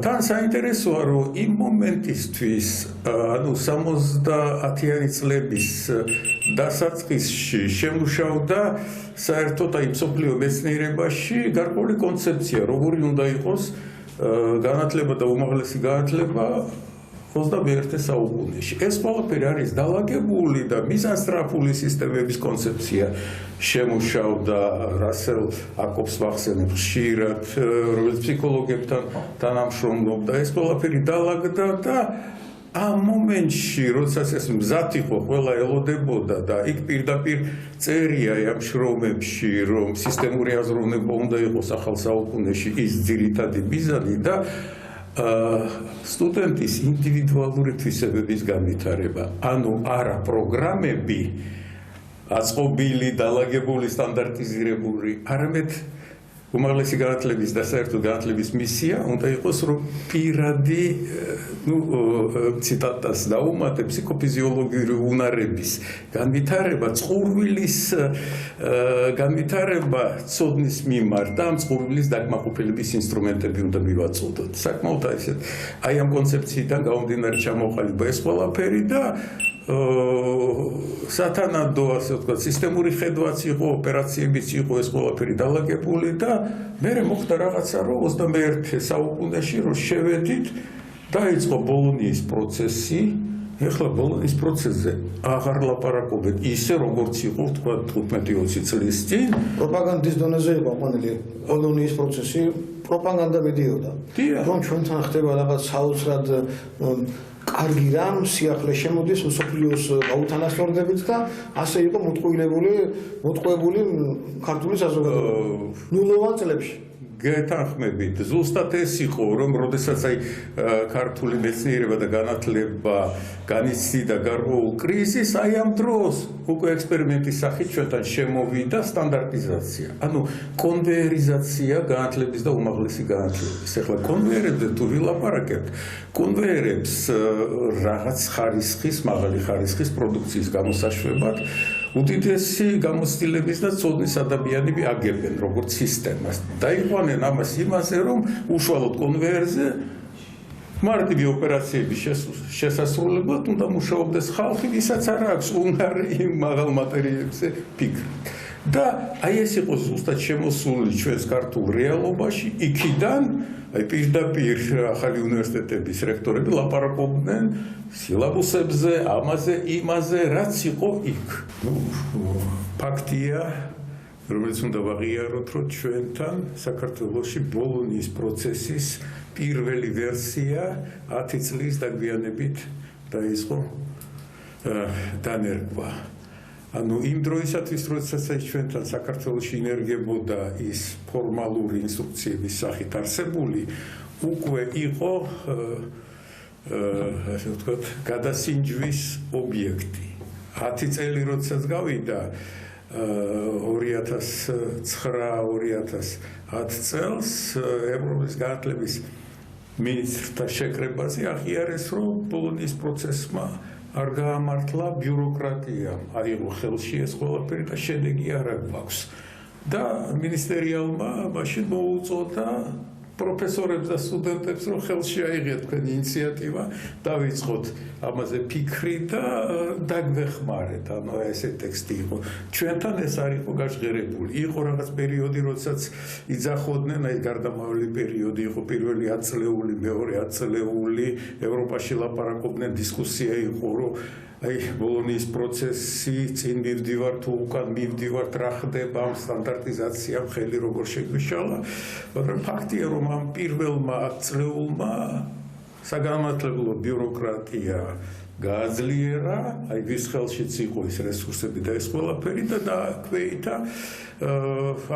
თან საინტერესოა რომ იმ მომენტისთვის ანუ 70-იანი წლების დასაწყისში შემუშავდა საერთოდ აი მსოფლიო მეცნიერებაში გარკვეული კონცეფცია როგორი უნდა იყოს განათლება და უმაღლესი განათლება 21 საუკუნეში. ეს ყველაფერი არის დალაგებული და მიზანსტრაფული სისტემების კონცეფცია შემუშავდა რასელ აკობს ვახსენებ ხშირად, რომელიც ფსიქოლოგებთან თანამშრომლობდა. ეს ყველაფერი დალაგდა და ამ მომენტში, როდესაც ეს მზად იყო, ყველა ელოდებოდა და იქ პირდაპირ წერია ამ შრომებში, რომ სისტემური აზროვნება უნდა იყოს ახალ საუკუნეში ის ძირითადი მიზანი და სტუდენტის ინდივიდუალური თვისებების განვითარება, ანუ არა პროგრამები, აწყობილი, დალაგებული, სტანდარტიზირებული, არამედ უმაღლესი განათლების და საერთოდ განათლების მისია უნდა იყოს, რომ პირადი, ციტატას დაუმატე, ფსიქოფიზიოლოგიური უნარების განვითარება, წყურვილის განვითარება ცოდნის მიმართ და ამ წყურვილის დაკმაყოფილების ინსტრუმენტები უნდა მივაწოდოთ. საკმაოდ აი ამ კონცეფციიდან გამომდინარე ჩამოყალიბა ეს ყველაფერი და სათანადო ასე ვთქვათ, სისტემური ხედვაც იყო, ოპერაციებიც იყო ეს ყველაფერი დალაგებული და მერე მოხდა რაღაცა, რომ 21 საუკუნეში რომ შევედით, დაიწყო ბოლონიის პროცესი. ეხლა ბოლონიის პროცესზე აღარ ლაპარაკობენ ისე, როგორც იყო ვთქვათ 15-20 წლის წინ. პროპაგანდის დონეზე იყო აყვანილი ბოლონიის პროცესი, პროპაგანდა მიდიოდა. რომ ჩვენთან ხდება რაღაც საოცრად კარგი რამ, სიახლე შემოდის მსოფლიოს გაუთანასწორდებით და ასე იყო მოტყუებული ქართული საზოგადოება. ნულოვან წლებში. გეთანხმებით, ზუსტად ეს იყო, რომ როდესაც აი ქართული მეცნიერება და განათლება განიცდიდა გარკვეულ კრიზისს, აი ამ დროს უკვე ექსპერიმენტის სახით ჩვენთან შემოვიდა სტანდარტიზაცია. ანუ კონვეიერიზაცია განათლების და უმაღლესი განათლების. ეხლა კონვეიერებზე თუ ვილაპარაკებთ, კონვეიერებს რაღაც ხარისხის, მაღალი ხარისხის პროდუქციის გამოსაშვებად უდიდესი გამოცდილების და ცოდნის ადამიანები აგებენ როგორც სისტემას. დაიყვანენ ამას იმაზე, რომ უშუალოდ კონვეიერზე მარტივი ოპერაციების შესასრულებლად უნდა მუშაობდეს ხალხი, ვისაც არ აქვს უნარი იმ მაღალ მატერიებზე ფიქრი. და აი ეს იყო ზუსტად შემოსული ჩვენს ქართულ რეალობაში, იქიდან აი პირდაპირ ახალი უნივერსიტეტების რექტორები ლაპარაკობდნენ სილაბუსებზე, ამაზე, იმაზე, რაც იყო იქ. ფაქტია, რომელიც უნდა ვაღიაროთ, რომ ჩვენთან საქართველოში ბოლონიის პროცესის პირველი ვერსია 10 წლის დაგვიანებით დაიწყო დანერგვა. ანუ იმ დროისათვის, როდესაც ჩვენთან საქართველოში ინერგებოდა ის ფორმალური ინსტრუქციების სახით არსებული, უკვე იყო ასე ვთქვათ, გადასინჯვის ობიექტი. 10 წელი როდესაც გავიდა 2009-2010 წელს ევროპის განათლების მინისტრთა შეკრებაზე აღიარეს, რომ ბოლონიის პროცესმა არ გაამართლა ბიუროკრატიამ, აიღო ხელში ეს ყველაფერი და შედეგი არ აქვს. და მინისტერიალმა მაშინ მოუწოდა პროფესორებს და სტუდენტებს რომ ხელში აიღეთ თქვენი ინიციატივა, დავიწყოთ ამაზე ფიქრი და დაგვეხმარეთ. ანუ ესე ტექსტი იყო. ჩვენთან ეს არ იყო გაჟღერებული. იყო რაღაც პერიოდი, როდესაც იძახოდნენ, აი გარდამავალი პერიოდი იყო, პირველი 10 წლეული, მეორე 10 წლეული, ევროპაში ლაპარაკობდნენ, დისკუსია იყო, რომ აი ბოლონიის პროცესი წინ მივდივართ თუ უკან მივდივართ რა ხდება ამ სტანდარტიზაციამ ხელი როგორ შეგვიშალა მაგრამ ფაქტია რომ ამ პირველმა წლეულმა საგანმანათლებლო ბიუროკრატია გააძლიერა აი ვის ხელშიც იყო ის რესურსები და ეს ყველაფერი და დააქვეითა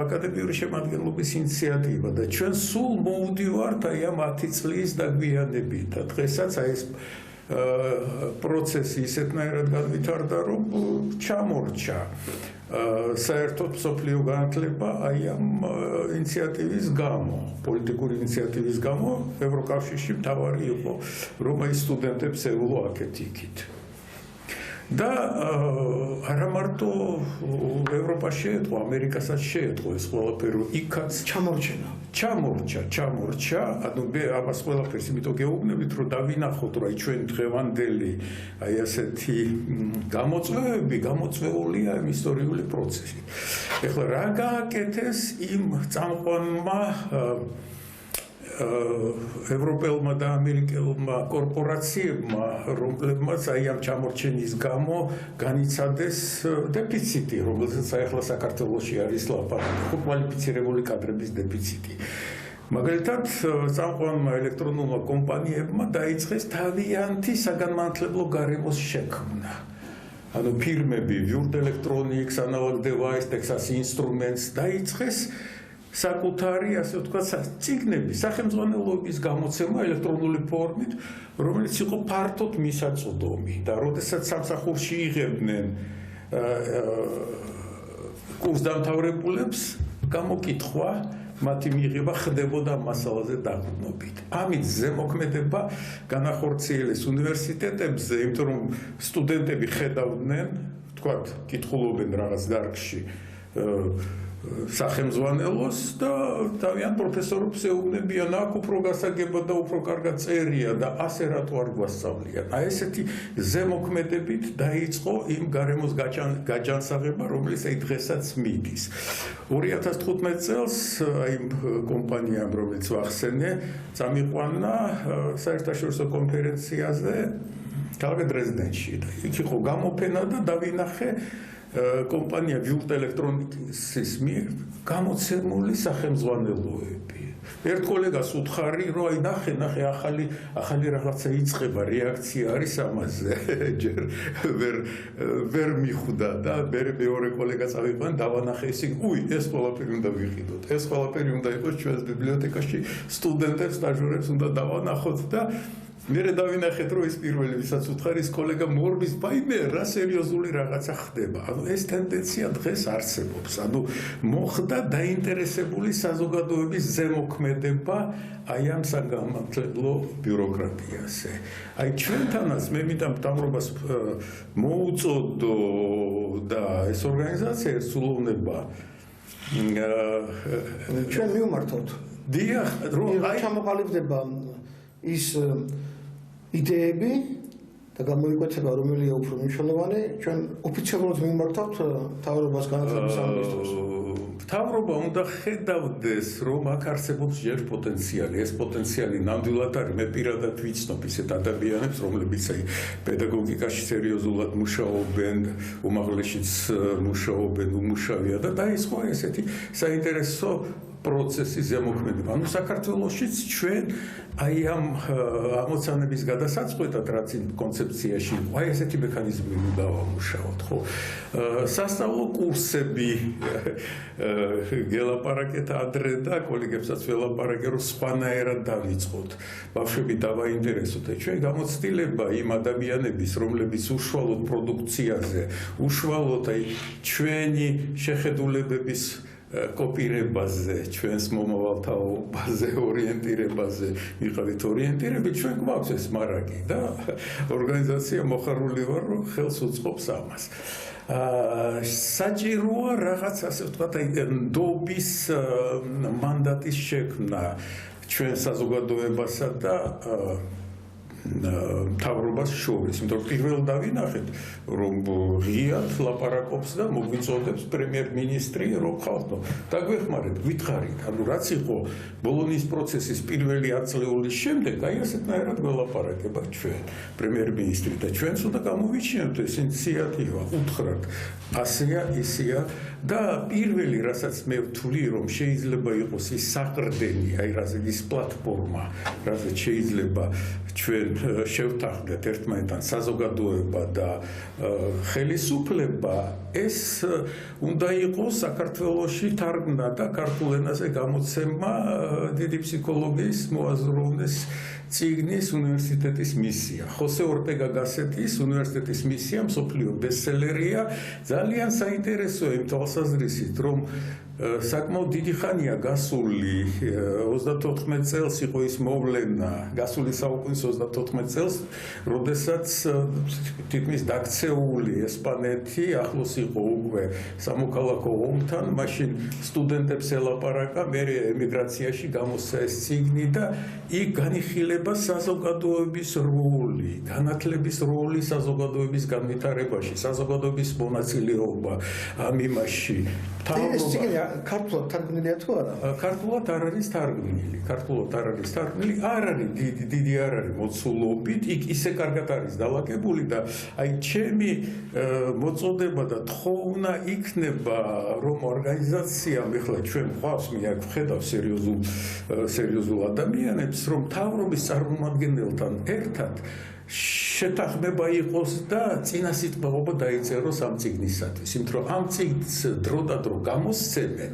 აკადემიური შემადგენლობის ინიციატივა და ჩვენ სულ მოვდივართ აი ამ 10 წლის დაგვიანებით და დღესაც აი ეს პროცესი ისეთნაირად განვითარდა, რომ ჩამორჩა საერთოდ მსოფლიო განათლება აი ამ ინიციატივის გამო, პოლიტიკური ინიციატივის გამო ევროკავშირში მთავარი იყო, რომ აი სტუდენტებს ეულო აქეთ-იქით. და არა მარტო ევროპას შეეწყო, ამერიკასაც შეეწყო ეს ყველაფერი, იქაც ჩამორჩა, ანუ მე ამას ყველაფერს იმიტომ გეუბნებით, რომ დავინახოთ, რომ აი ჩვენ დღევანდელი აი ასეთი გამოწვეულია იმ ისტორიული პროცესით. ეხლა რა გააკეთეს იმ წამყვანმა ევროპელმა და ამერიკელმა კორპორაციებმა, რომლებმაც აი ამ ჩამორჩენის გამო განიცადეს დეფიციტი, რომელზეც ახლა საქართველოში არის ლაპარაკი, კვალიფიცირებული კადრების დეფიციტი. მაგალითად, წამყვანმა ელექტრონულმა კომპანიებმა დაიწყეს თავიანთი საგანმანათლებლო გარემოს შექმნა. ანუ ფირმები, Viurt Electronics, Analog Device, Texas Instruments დაიწყეს საკუთარი, ასე ვთქვათ, წიგნები, სახელმძღვანელოების გამოცემა ელექტრონული ფორმით, რომელიც იყო ფართოდ მისაწვდომი და როდესაც სამსახურში იღებდნენ კურსდამთავრებულებს, გამოკითხვა მათი მიღება ხდებოდა მასალაზე დაყრდნობით. ამით ზემოქმედება განახორციელეს უნივერსიტეტებზე, იმიტომ რომ სტუდენტები ხედავდნენ, ვთქვათ, კითხულობენ რაღაც დარგში სახელმძღვანელოს და თავიანთ პროფესორებს ეუბნებიან, აქ უფრო გასაგება და უფრო კარგად წერია და ასე რატო არ გვასწავლიან. აი ესეთი ზემოქმედებით დაიწყო იმ გარემოს გაჯანსაღება, რომელიც აი დღესაც მიდის. 2015 წელს აი კომპანიამ, რომელიც ვახსენე, წამიყვანა საერთაშორისო კონფერენციაზე ქალაქ დრეზდენში და იქ იყო გამოფენა და დავინახე კომპანია Viurt Electronics-ის მიერ გამოცემული სახელმძღვანელოები. ერთ კოლეგას უთხარი, რომ აი ნახე, ახალი რაღაცა იწყება, რეაქცია არის ამაზე. ჯერ ვერ მიხვდა და მეორე კოლეგა წავიყვან, დავანახე ისე, ეს ყველაფერი უნდა ვიყიდოთ. ეს ყველაფერი უნდა იყოს ჩვენს ბიბლიოთეკაში, სტუდენტებს, სტაჟიორებს უნდა დავანახოთ და მერე დავინახეთ, რომ ის პირველი, ვისაც უთხარი, ის კოლეგა მორბის, ბაიმე, რა სერიოზული რაღაცა ხდება. ანუ ეს ტენდენცია დღეს არსებობს. ანუ მოხდა დაინტერესებული საზოგადოების ზემოქმედება აი ამ საგანმანათლებლო ბიუროკრატიაზე. აი ჩვენთანაც მე მინდა მთავრობას მოუწოდო და ეს ორგანიზაცია სულოვნება ჩვენ მივმართოთ. დიახ, რომ აი ჩამოყალიბდება ის იდეები და გამოიკვეთება რომელია უფრო მნიშვნელოვანი, ჩვენ ოფიციალურად მიმართავთ მთავრობას განათლების სამინისტროს. მთავრობა უნდა ხედავდეს, რომ აქ არსებობს ჯერ პოტენციალი. ეს პოტენციალი ნამდვილად არის. მე პირადად ვიცნობ ისეთ ადამიანებს, რომლებიც აი პედაგოგიკაში სერიოზულად მუშაობენ, უმაღლესშიც მუშაობენ, უმუშავია და დაიწყო ესეთი საინტერესო პროცესი ზემოქმედება. ანუ საქართველოშიც ჩვენ აი ამ ამოცანების გადასაწყვეტად რაც იმ კონცეფციაში იყო, აი ესეთი მექანიზმი უნდა დავამუშავოთ, ხო? სასწავლო კურსები გელაპარაკეთ ადრე და კოლეგებსაც ველაპარაკე, რომ სხვანაირად დავიწყოთ. ბავშვები დავაინტერესოთ. ჩვენ გამოცდილება იმ ადამიანების, რომლებიც უშუალოდ პროდუქციაზე, უშუალოდ აი ჩვენი შეხედულებების კოპირებაზე, ჩვენს მომავალთაობაზე, ორიენტირებაზე ვიყავით ორიენტირები, ჩვენ გვაქვს ეს მარაგი და ორგანიზაცია მოხარული ვარ, რომ ხელს უწყობს ამას. საჭიროა რაღაც, ასე ვთქვათ, აი ნდობის მანდატის შექმნა. ჩვენ საზოგადოებასა და მთავრობას შორის, იმიტომ რომ პირველ დავინახეთ, რომ ღიად ლაპარაკობს და მოგვიწოდებს პრემიერ-მინისტრი, რომ ხალხო, დაგვეხმარეთ, გითხარით, ანუ რაც იყო ბოლონის პროცესის პირველი ათწლეულის შემდეგ, აი ასეთნაირად გველაპარაკება ჩვენ, პრემიერ-მინისტრი და ჩვენც უნდა გამოვიჩინოთ ეს ინიციატივა, უთხრათ, ასეა, ისეა და პირველი, რასაც მე ვთვლი, რომ შეიძლება იყოს ის საყრდენი, აი რაზე ის პლატფორმა, რაზე შეიძლება ჩვენ შევთანხმდეთ ერთმანეთთან საზოგადოება და ხელისუფლება, ეს უნდა იყოს საქართველოში თარგმნა და ქართულ ენაზე გამოცემა დიდი ფსიქოლოგიის მოაზროვნეს წიგნის უნივერსიტეტის მისია. ხოსე ორტეგა გასეტის უნივერსიტეტის მისია მსოფლიო ბესტსელერია, ძალიან საინტერესოა იმ თვალსაზრისით, რომ საკმაოდ დიდი ხანია გასული 34 წელს იყო ის მოვლენა, გასული საუკუნის 34 წელს, როდესაც თითქმის დაქცეული ესპანეთი ახლოს იყო უკვე სამოქალაქო ომთან, მაშინ სტუდენტებს ელაპარაკა, მერე ემიგრაციაში გამოსცა ეს წიგნი და იქ განიხილება საზოგადოების როლი, განათლების როლი საზოგადოების განვითარებაში, საზოგადოების მონაწილეობა ამ იმაში. ქართულად თარგმნილია თუ არა? ქართულად არ არის თარგმნილი. არ არის დიდი არ არის მოცულობით, იქ ისე კარგად არის დალაგებული და აი ჩემი მოწოდება და თხოვნა იქნება, რომ ორგანიზაციამ ეხლა ჩვენ ხავს მე აქ ვხედავ სერიოზულ ადამიანებს, რომ მთავრობის წარმომადგენელთან ერთად შეთანხმება იყოს და წინა სიტყვაობა დაიწეროს ამ წიგნისათვის, იმიტომ რომ ამ წიგნს დროდადრო გამოსცემენ.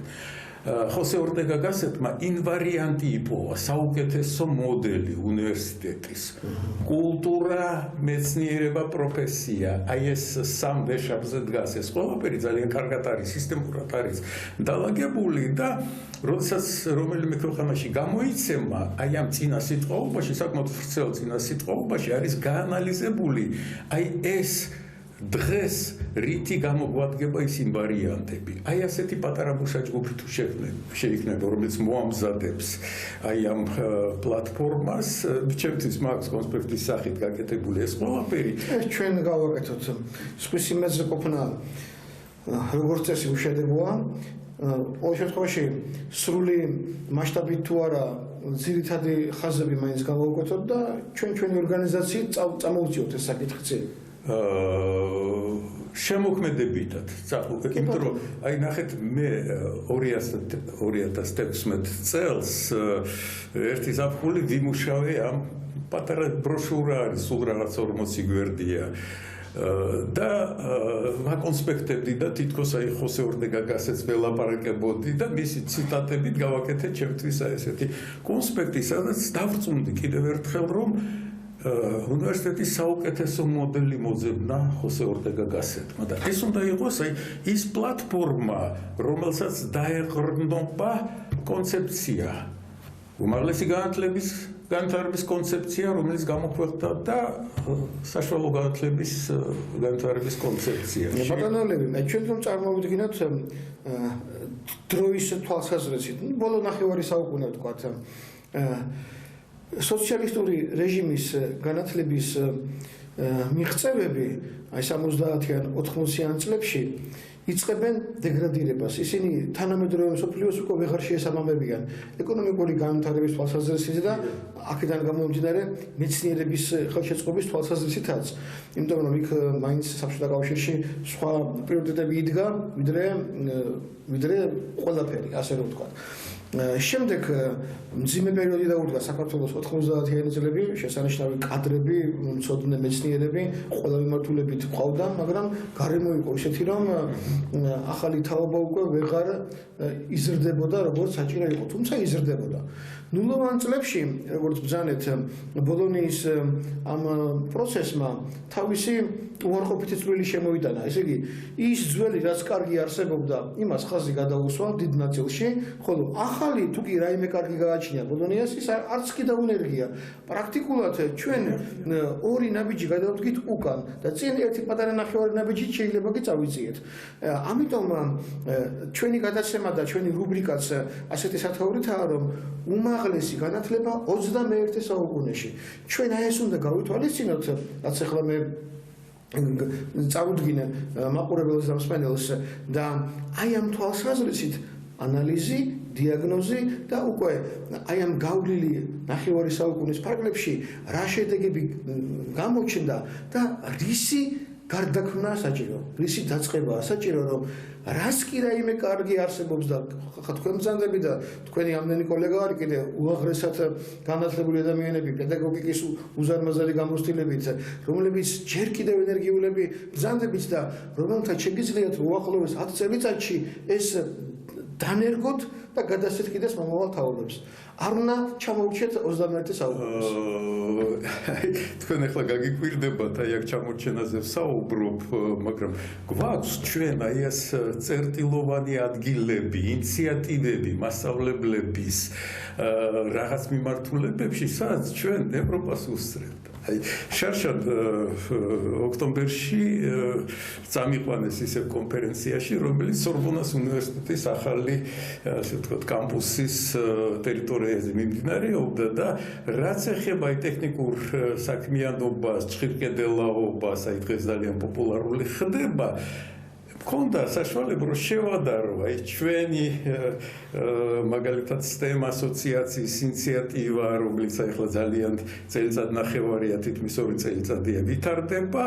ხოსე ორტეგა გასეტმა ინვარიანტი იპოვა საუკეთესო მოდელი უნივერსიტეტის. კულტურა, მეცნიერება, პროფესია, აი ეს სამ ვეშაპზე დგას ეს ყველაფერი ძალიან კარგად არის, სისტემურად არის დალაგებული და როდესაც რომელიმე ქვეყანაში გამოიცემა, აი ამ წინა სიტყვაობაში, საკმაოდ ვრცელ წინა სიტყვაობაში არის გაანალიზებული აი ეს დღეს რითი გამოგვადგება ის ინვარიანტები. აი ასეთი პატარა მუშაჯგუფი თუ შეიქმნება, რომელიც მოამზადებს აი ამ პლატფორმას, ჩემთვის მაქვს კონსპექტის სახით გაკეთებული ეს ყველაფერი. ჩვენ გავაკეთოთ. სხვის იმედზე ყოფნა როგორც წესი უშედეგოა. ყოველ შემთხვევაში სრული მასშტაბით თუ არა ძირითადი ხაზები მაინც გავაკეთოთ და ჩვენი ორგანიზაციით წამოვწიოთ ეს საკითხი წინ. შემოქმედებითად წახვიდეთ, იმიტომ რომ აი ნახეთ მე 2016 წელს ერთი ზაფხული ვიმუშავე ამ პატარა ბროშურა არის, სულ რაღაც 40 გვერდია. და ვაკონსპექტებდი და თითქოს აი ხოსე ორტეგა გასეტს ველაპარაკებოდი და მისი ციტატებით გავაკეთე ჩემთვის აი ესეთი კონსპექტი, სადაც დავწუნდი კიდევ ერთხელ, რომ უნივერსიტეტის საუკეთესო მოდელი მოძებნა ხოსე ორტეგა გასეტმა და ეს უნდა იყოს აი ის პლატფორმა, რომელსაც დაეყრდნობა კონცეფცია, უმაღლესი განათლების კონცეფცია, რომელიც გამოქვეყნდა და საშუალო განათლების განვითარების კონცეფცია. ბატონო ლევი, ჩვენ რომ წარმოვიდგინოთ დროის თვალსაზრისით, ბოლო ნახევარი საუკუნე ვთქვათ, სოციალისტური რეჟიმის განათლების მიღწევები აი 70-იან 80-იან წლებში იწყებენ დეგრადირებას. ისინი თანამედროვე მსოფლიოს უკვე ვეღარ შეესაბამებიან ეკონომიკური განვითარების თვალსაზრისით და აქედან გამომდინარე მეცნიერების ხელშეწყობის თვალსაზრისითაც. იმიტომ რომ იქ მაინც საბჭოთა კავშირში სხვა პრიორიტეტები იდგა, ვიდრე ყველაფერი, ასე რომ ვთქვათ. შემდეგ მძიმე პერიოდი დაუდგა საქართველოს 90-იანი წლები, შესანიშნავი კადრები, მცოდნე მეცნიერები, ყველა მიმართულებით ყავდა, მაგრამ გარემო იყო ისეთი, რომ ახალი თაობა უკვე ვეღარ იზრდებოდა, როგორც საჭირო იყო, თუმცა იზრდებოდა. ნულოვან წლებში, როგორც ბრძანეთ, ბოლონის ამ პროცესმა თავისი უარყოფითი წვლილი შემოიტანა. ესე იგი, ის ძველი, რაც კარგი არსებობდა, იმას ხაზი გადაუსვა დიდ ნაწილში, ხოლო ახალი თუ კი რაიმე კარგი გააჩნია ბოლონიას ის არც კი დაუნერგია პრაქტიკულად ჩვენ ორი ნაბიჯი გადავდგით უკან და წინ ერთი პატარა ნახევარი ნაბიჯი შეიძლება კი წავიძიეთ ამიტომ ჩვენი გადაცემა და ჩვენი რუბრიკაც ასეთი სათაურითაა რომ უმაღლესი განათლება 21 საუკუნეში ჩვენ აი ეს უნდა გავითვალისწინოთ რაც ახლა მე წავუდგინე მაყურებელს და მსმენელს და აი ამ თვალსაზრისით ანალიზი, დიაგნოზი და უკვე აი ამ გავლილი ნახევარი საუკუნის ფარგლებში რა შედეგები გამოჩნდა და რისი გარდაქმნა საჭირო, რისი დაწყებაა საჭირო, რომ რას კი რაიმე კარგი არსებობს და ხა თქვენ ბრძანდები და თქვენი ამდენი კოლეგა არის კიდე უაღრესად განათლებული ადამიანები, პედაგოგიკის უზარმაზარი გამოცდილებით, რომლებიც ჯერ კიდევ ენერგიულები ბრძანდებით და რომელთაც შეგიძლიათ უახლოეს 10 წელიწადში ეს დანერგოთ და გადასცეთ მომავალ თაობებს. არ უნდა ჩამოუჩეთ 21 საუკუნეს. თქვენ ახლა გაგიკვირდებათ აი აქ ჩამორჩენაზე ვსაუბრობ, მაგრამ გვაქვს ჩვენ აი ეს წერტილოვანი ადგილები, ინიციატივები მასწავლებლების რაღაც მიმართულებებში, სადაც ჩვენ ევროპას ვუსწრებთ. აი შარშად ოქტომბერში წამიყვანეს ისე კონფერენციაში, რომელიც სორბონას უნივერსიტეტის ახალი ასე ვთქვათ კამპუსის ტერიტორიაზე მიმდინარეობდა და რაც ეხება აი ტექნიკურ საქმიანობას, ჭირკედელაობას, აი დღეს ძალიან პოპულარული ხდება მქონდა საშუალება რომ შევადარო აი ჩვენი მაგალითად STEM ასოციაციის ინიციატივა, რომელიც ახლა ძალიან წელიწად ნახევარია, თითქმის 2 წელიწადია ვითარდება.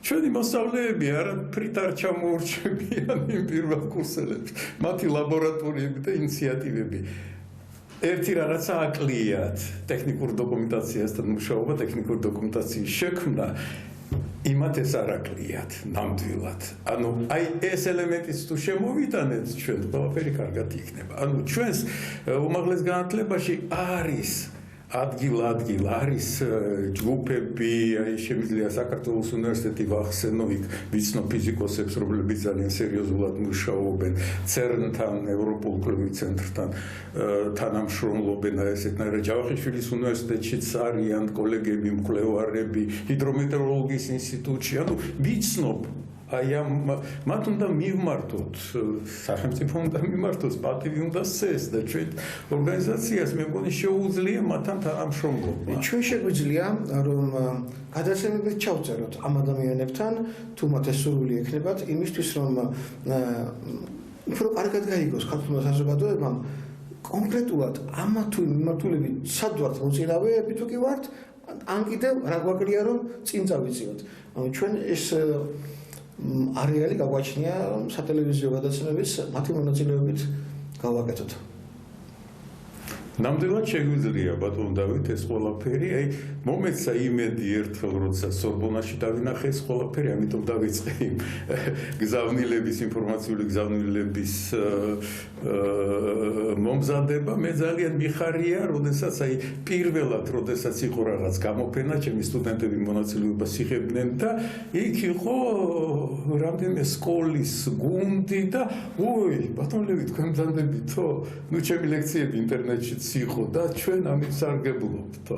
ჩვენი მოსწავლეები არაფრით არ ჩამოურჩებიან იმ პირველ კურსელებს, მათი ლაბორატორიები და ინიციატივები. ერთი რაღაცა აკლიათ ტექნიკურ დოკუმენტაციასთან მუშაობა, ტექნიკური დოკუმენტაციის შექმნა იმათ ეს არ აკლიათ ნამდვილად. ანუ აი ეს ელემენტიც თუ შემოვიტანეთ ჩვენ ყველაფერი კარგად იქნება. ანუ ჩვენს უმაღლეს განათლებაში არის ადგილ არის ჯგუფები, აი შემიძლია საქართველოს უნივერსიტეტი ვახსენო იქ ვიცნობ ფიზიკოსებს, რომლებიც ძალიან სერიოზულად მუშაობენ CERN-თან, ევროპულ კვლევით ცენტრთან თანამშრომლობენ ესეთნაირად. ჯავახიშვილის უნივერსიტეტშიც არიან კოლეგები, მკვლევარები, ჰიდრომეტეროლოგიის ინსტიტუტში, ანუ ვიცნობ აი მათ უნდა მივმართოთ, სახელმწიფო უნდა მიმართოს, პატივი უნდა სცეს და ჩვენ ორგანიზაციას მე მგონი შეუძლია მათთან თანამშრომლობა. ჩვენ შეგვიძლია რომ გადაცემებით ჩავწეროთ ამ ადამიანებთან, თუ მათ ეს სურვილი ექნებათ, იმისთვის რომ უფრო კარგად გაიგოს ქართულმა საზოგადოებამ კონკრეტულად ამა თუ იმ მიმართულებით სად ვართ მოწინავეები თუ კი ვართ, ან კიდევ რა გვაკლია რომ წინ წავიწიოთ. ანუ ჩვენ ეს არეალი გაგვაჩნია სატელევიზიო გადაცემების მათი მონაწილეობით გავაკეთოთ. ნამდვილად შეგვიძლია ბატონ დავით ეს ყველაფერი, აი მომეცა იმედი ერთხელ როცა სორბონაში დავინახე ეს ყველაფერი, ამიტომ დავიწყე იმ გზავნილების, ინფორმაციული გზავნილების მომზადება. მე ძალიან მიხარია, როდესაც აი პირველად როდესაც იყო რაღაც გამოფენა, ჩემი სტუდენტები მონაწილეობას იღებდნენ და იქ იყო რამდენიმე სკოლის გუნდი და ой, ბატონ ლევი თქვენ მზადდებითო? ნუ ჩემი ლექციები ინტერნეტში იყო და ჩვენ ამით სარგებლობთო.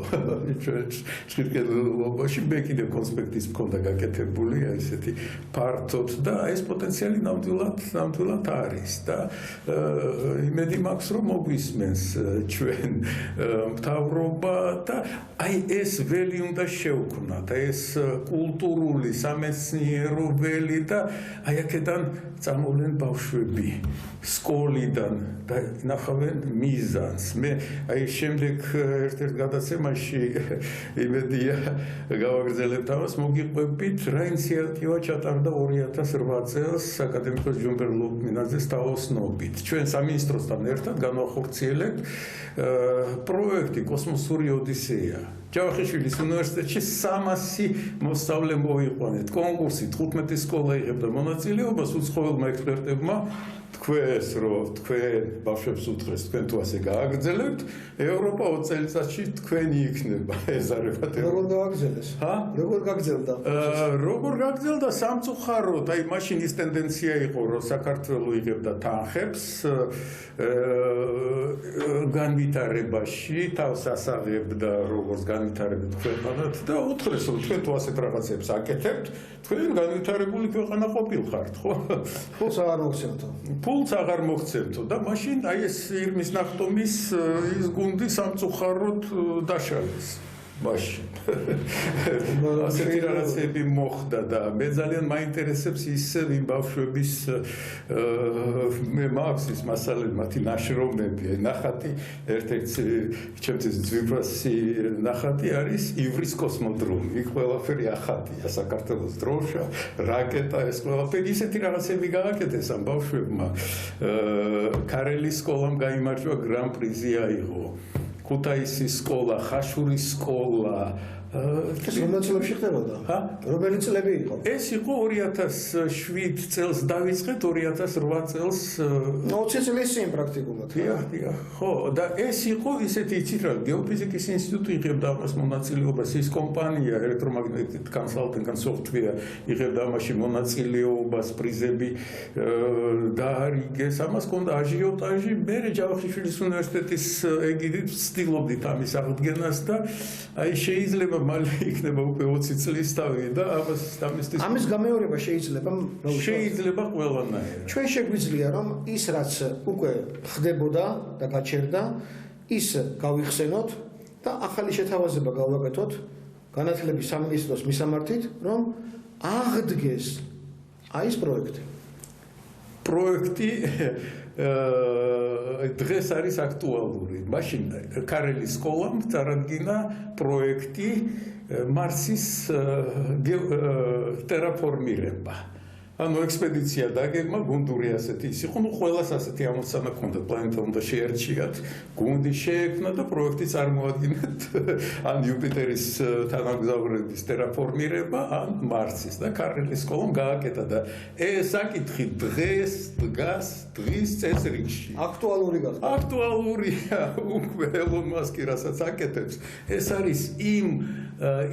ჩვენ ჭირკედელობაში მე კიდევ კონსპექტის მქონდა გაკეთებული ესეთი ფართოდ და ეს პოტენციალი ნამდვილად არის და იმედი მაქვს რომ მოგვისმენს ჩვენ მთავრობა და აი ეს ველი უნდა შევქმნათ, ეს კულტურული სამეცნიერო ველი და აი აქედან წამოვლენ ბავშვები სკოლიდან და ნახავენ მიზანს. მე აი შემდეგ ერთ-ერთ გადაცემაში იმედია გავაგრძელებთ ამას, მოგიყვებით რა ინიციატივა ჩატარდა 2008 წელს საკადემიკო ჯუმბერ ლუკმინაძეს თაოსნობით. ჩვენ სამინისტროსთან ერთად განვახორციელებთ პროექტი კოსმოსური ოდისეა. ჯავახიშვილის უნივერსიტეტში 300 მოსწავლე მოიყვანეთ. კონკურსი 15 სკოლა იღებდა მონაწილეობას, უცხოელმა ექსპერტებმა თქვენს რომ თქვენ ბავშვებს უთხრეს თქვენ თუ ასე გააგრძელებთ, ევროპა 20 წელიწადში თქვენი იქნება ეზარებათ. როგორ გააგრძელეს? როგორ გაგრძელდა? როგორ გაგრძელდა სამწუხაროდ, აი მაშინ ის ტენდენცია იყო, რომ საქართველო იღებდა თანხებს განვითარებაში, თავს ასაღებდა როგორც განვითარებით ქვეყანად და უთხრეს რომ თქვენ თუ ასეთ რაღაცებს აკეთებთ, თქვენ განვითარებული ქვეყანა ყოფილხართ, ხო? ფულს აღარ მოგცემთო. ფულს აღარ მოგცემთო და მაშინ აი ეს ირმის ნახტომის ის გუნდი სამწუხაროდ დაშალეს. მაშინ ასეთი რაღაცები მოხდა და მე ძალიან მაინტერესებს ის იმ ბავშვების მე მაქვს ის მასალები მათი ნაშრომები ნახატი ერთ-ერთი ჩემთვის ძვირფასი ნახატი არის ივრის კოსმოდრომი იქ ყველაფერი ახატია საქართველოს დროშა რაკეტა ეს ყველაფერი ისეთი რაღაცები გააკეთეს ამ ბავშვებმა ქარელის სკოლამ გაიმარჯვა გრან პრიზი აიღო ქუთაისის სკოლა, ხაშურის სკოლა. ეს რომელ წლებში ხდებოდა? რომელი წლები იყო? ეს იყო 2007 წელს დავიწყეთ 2008 წელს 20 წლის წინ პრაქტიკულად. დიახ, ხო, და ეს იყო ისეთი იცით რა, გეოფიზიკის ინსტიტუტი იღებდა ამას მონაწილეობას, ის კომპანია ელექტრომაგნეტიკ კონსალტინგ software იღებდა ამაში მონაწილეობას, პრიზები დაარიგეს, ამას ჰქონდა აჟიოტაჟი, მე ჯავახიშვილის უნივერსიტეტის ეგიდით ვცდილობდით ამის აღდგენას და აი შეიძლება მალე იქნება უკვე 20 წლის თავი და ამის გამეორება შეიძლება ყველანაირად. ჩვენ შეგვიძლია რომ ის რაც უკვე ხდებოდა და გაჩერდა, ის გავიხსენოთ და ახალი შეთავაზება გავაკეთოთ განათლების სამინისტროს მისამართით, რომ აღდგეს აი ეს პროექტი. პროექტი დღეს არის აქტუალური. მაშინ ქარელის სკოლამ წარადგინა პროექტი მარსის ტერაფორმირება. ანუ ექსპედიცია დაგეგმა გუნდური ასეთი ის იყო, ყველას ასეთი ამოცანა ჰქონდა, პლანეტა უნდა შეერჩიათ, გუნდი შეექმნა და პროექტი წარმოადგინეთ ან იუპიტერის თანამგზავრების ტერაფორმირება, ან მარსის და ქარელის სკოლამ გააკეთა და ეს საკითხი დღის წესრიგში აქტუალური გახდა. აქტუალურია უკვე ელონ მასკი რასაც აკეთებს, ეს არის იმ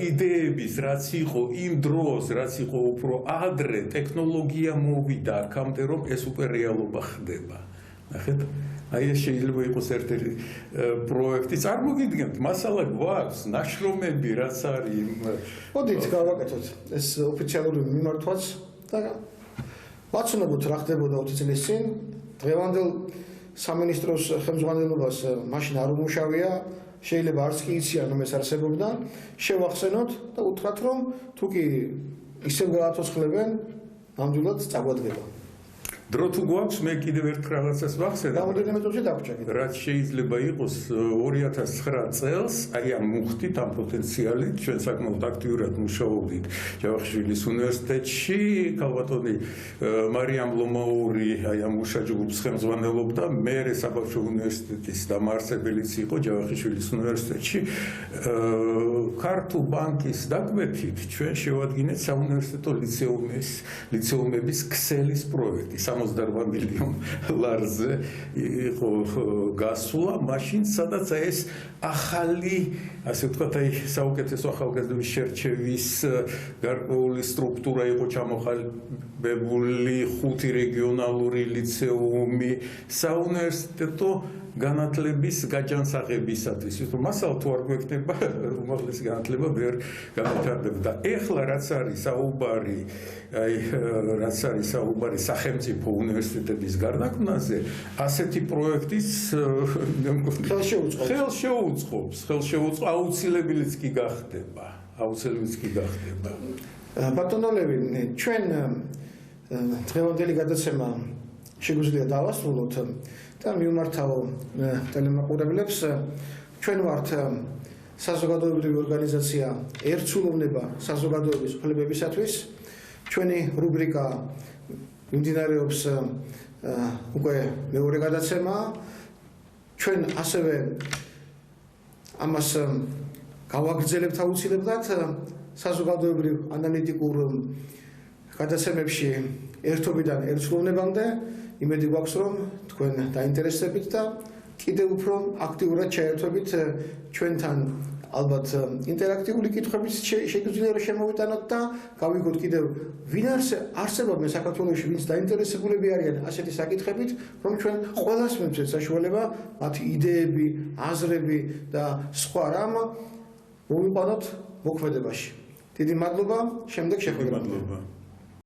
იდეების, რაც იყო იმ დროს, რაც იყო უფრო ადრე ტექნოლოგია მოვიდა აქამდე, რომ ეს უკვე რეალობა ხდება. ნახეთ? აი ეს შეიძლება იყოს ერთ-ერთი პროექტი. წარმოგიდგენთ, მასალა გვაქვს, ნაშრომები რაც არის. მოდით გავაკეთოთ ეს ოფიციალური მიმართვაც და ვაცნობოთ რა ხდებოდა 20 წლის წინ. დღევანდელ სამინისტროს ხელმძღვანელობას მაშინ არ უმუშავია, შეიძლება არც კი იციან რომ ეს არსებობდა, შევახსენოთ და უთხრათ რომ თუ კი ისევ გააცოცხლებენ, ნამდვილად წაგვადგება. დრო თუ გვაქვს, მე კიდევ ერთ რაღაცას ვახსენებ. რამდენიმე წუთში დაგვჭა კიდევ. რაც შეიძლება იყოს 2009 წელს, აი ამ მუხტით, ამ პოტენციალით, ჩვენ საკმაოდ აქტიურად მუშაობდით ჯავახიშვილის უნივერსიტეტში, ქალბატონი მარიამ ლომაური აი ამ მუშაჯგუფს ხელმძღვანელობდა, მე საბავშვო უნივერსიტეტის დამაარსებელიც იყო ჯავახიშვილის უნივერსიტეტში. ქართულ ბანკის დაკვეთით ჩვენ შევადგინეთ საუნივერსიტეტო ლიცეუმების ქსელის პროექტი. 68 მილიონ ლარზე იყო გასულა მაშინ სადაც ეს ახალი ასე ვთქვათ აი საუკეთესო ახალგაზრდების შერჩევის გარკვეული სტრუქტურა იყო ჩამოყალიბებული 5 რეგიონალური ლიცეუმი საუნივერსიტეტო განათლების გაჯანსაღებისათვის. თუმცა მასალა თუ არ გვექნება, უმაღლესი განათლება ვერ განვითარდება და ეხლა რაც არის საუბარი სახელმწიფო უნივერსიტეტების გარდაქმნაზე, ასეთი პროექტის ხელშეუწყობს, აუცილებელიც კი გახდება. ბატონო ლევი, ჩვენ დღევანდელი გადაცემა შეგვიძლია დავასრულოთ და მივმართავ ტელემაყურებლებს. ჩვენ ვართ საზოგადოებრივი ორგანიზაცია ერთსულოვნება საზოგადოების უფლებებისათვის. ჩვენი რუბრიკა მიმდინარეობს უკვე მეორე გადაცემა. ჩვენ ასევე ამას გავაგრძელებთ აუცილებლად საზოგადოებრივ ანალიტიკურ გადაცემებში ერთობიდან ერთლოვნებამდე. იმედი გვაქვს, რომ თქვენ დაინტერესებით და კიდევ უფრო აქტიურად ჩაერთვებით ჩვენთან ალბათ ინტერაქტიული კითხვებით შეგვიძლია რომ შემოვიტანოთ და გავიგოთ კიდევ ვინ არსებობენ საქართველოში ვინც დაინტერესებულები არიან ასეთი საკითხებით, რომ ჩვენ ყველას მივცეთ საშუალება მათი იდეები, აზრები და სხვა რამ მოვიყვანოთ მოქმედებაში. დიდი მადლობა, შემდეგ შეხვედრამდე.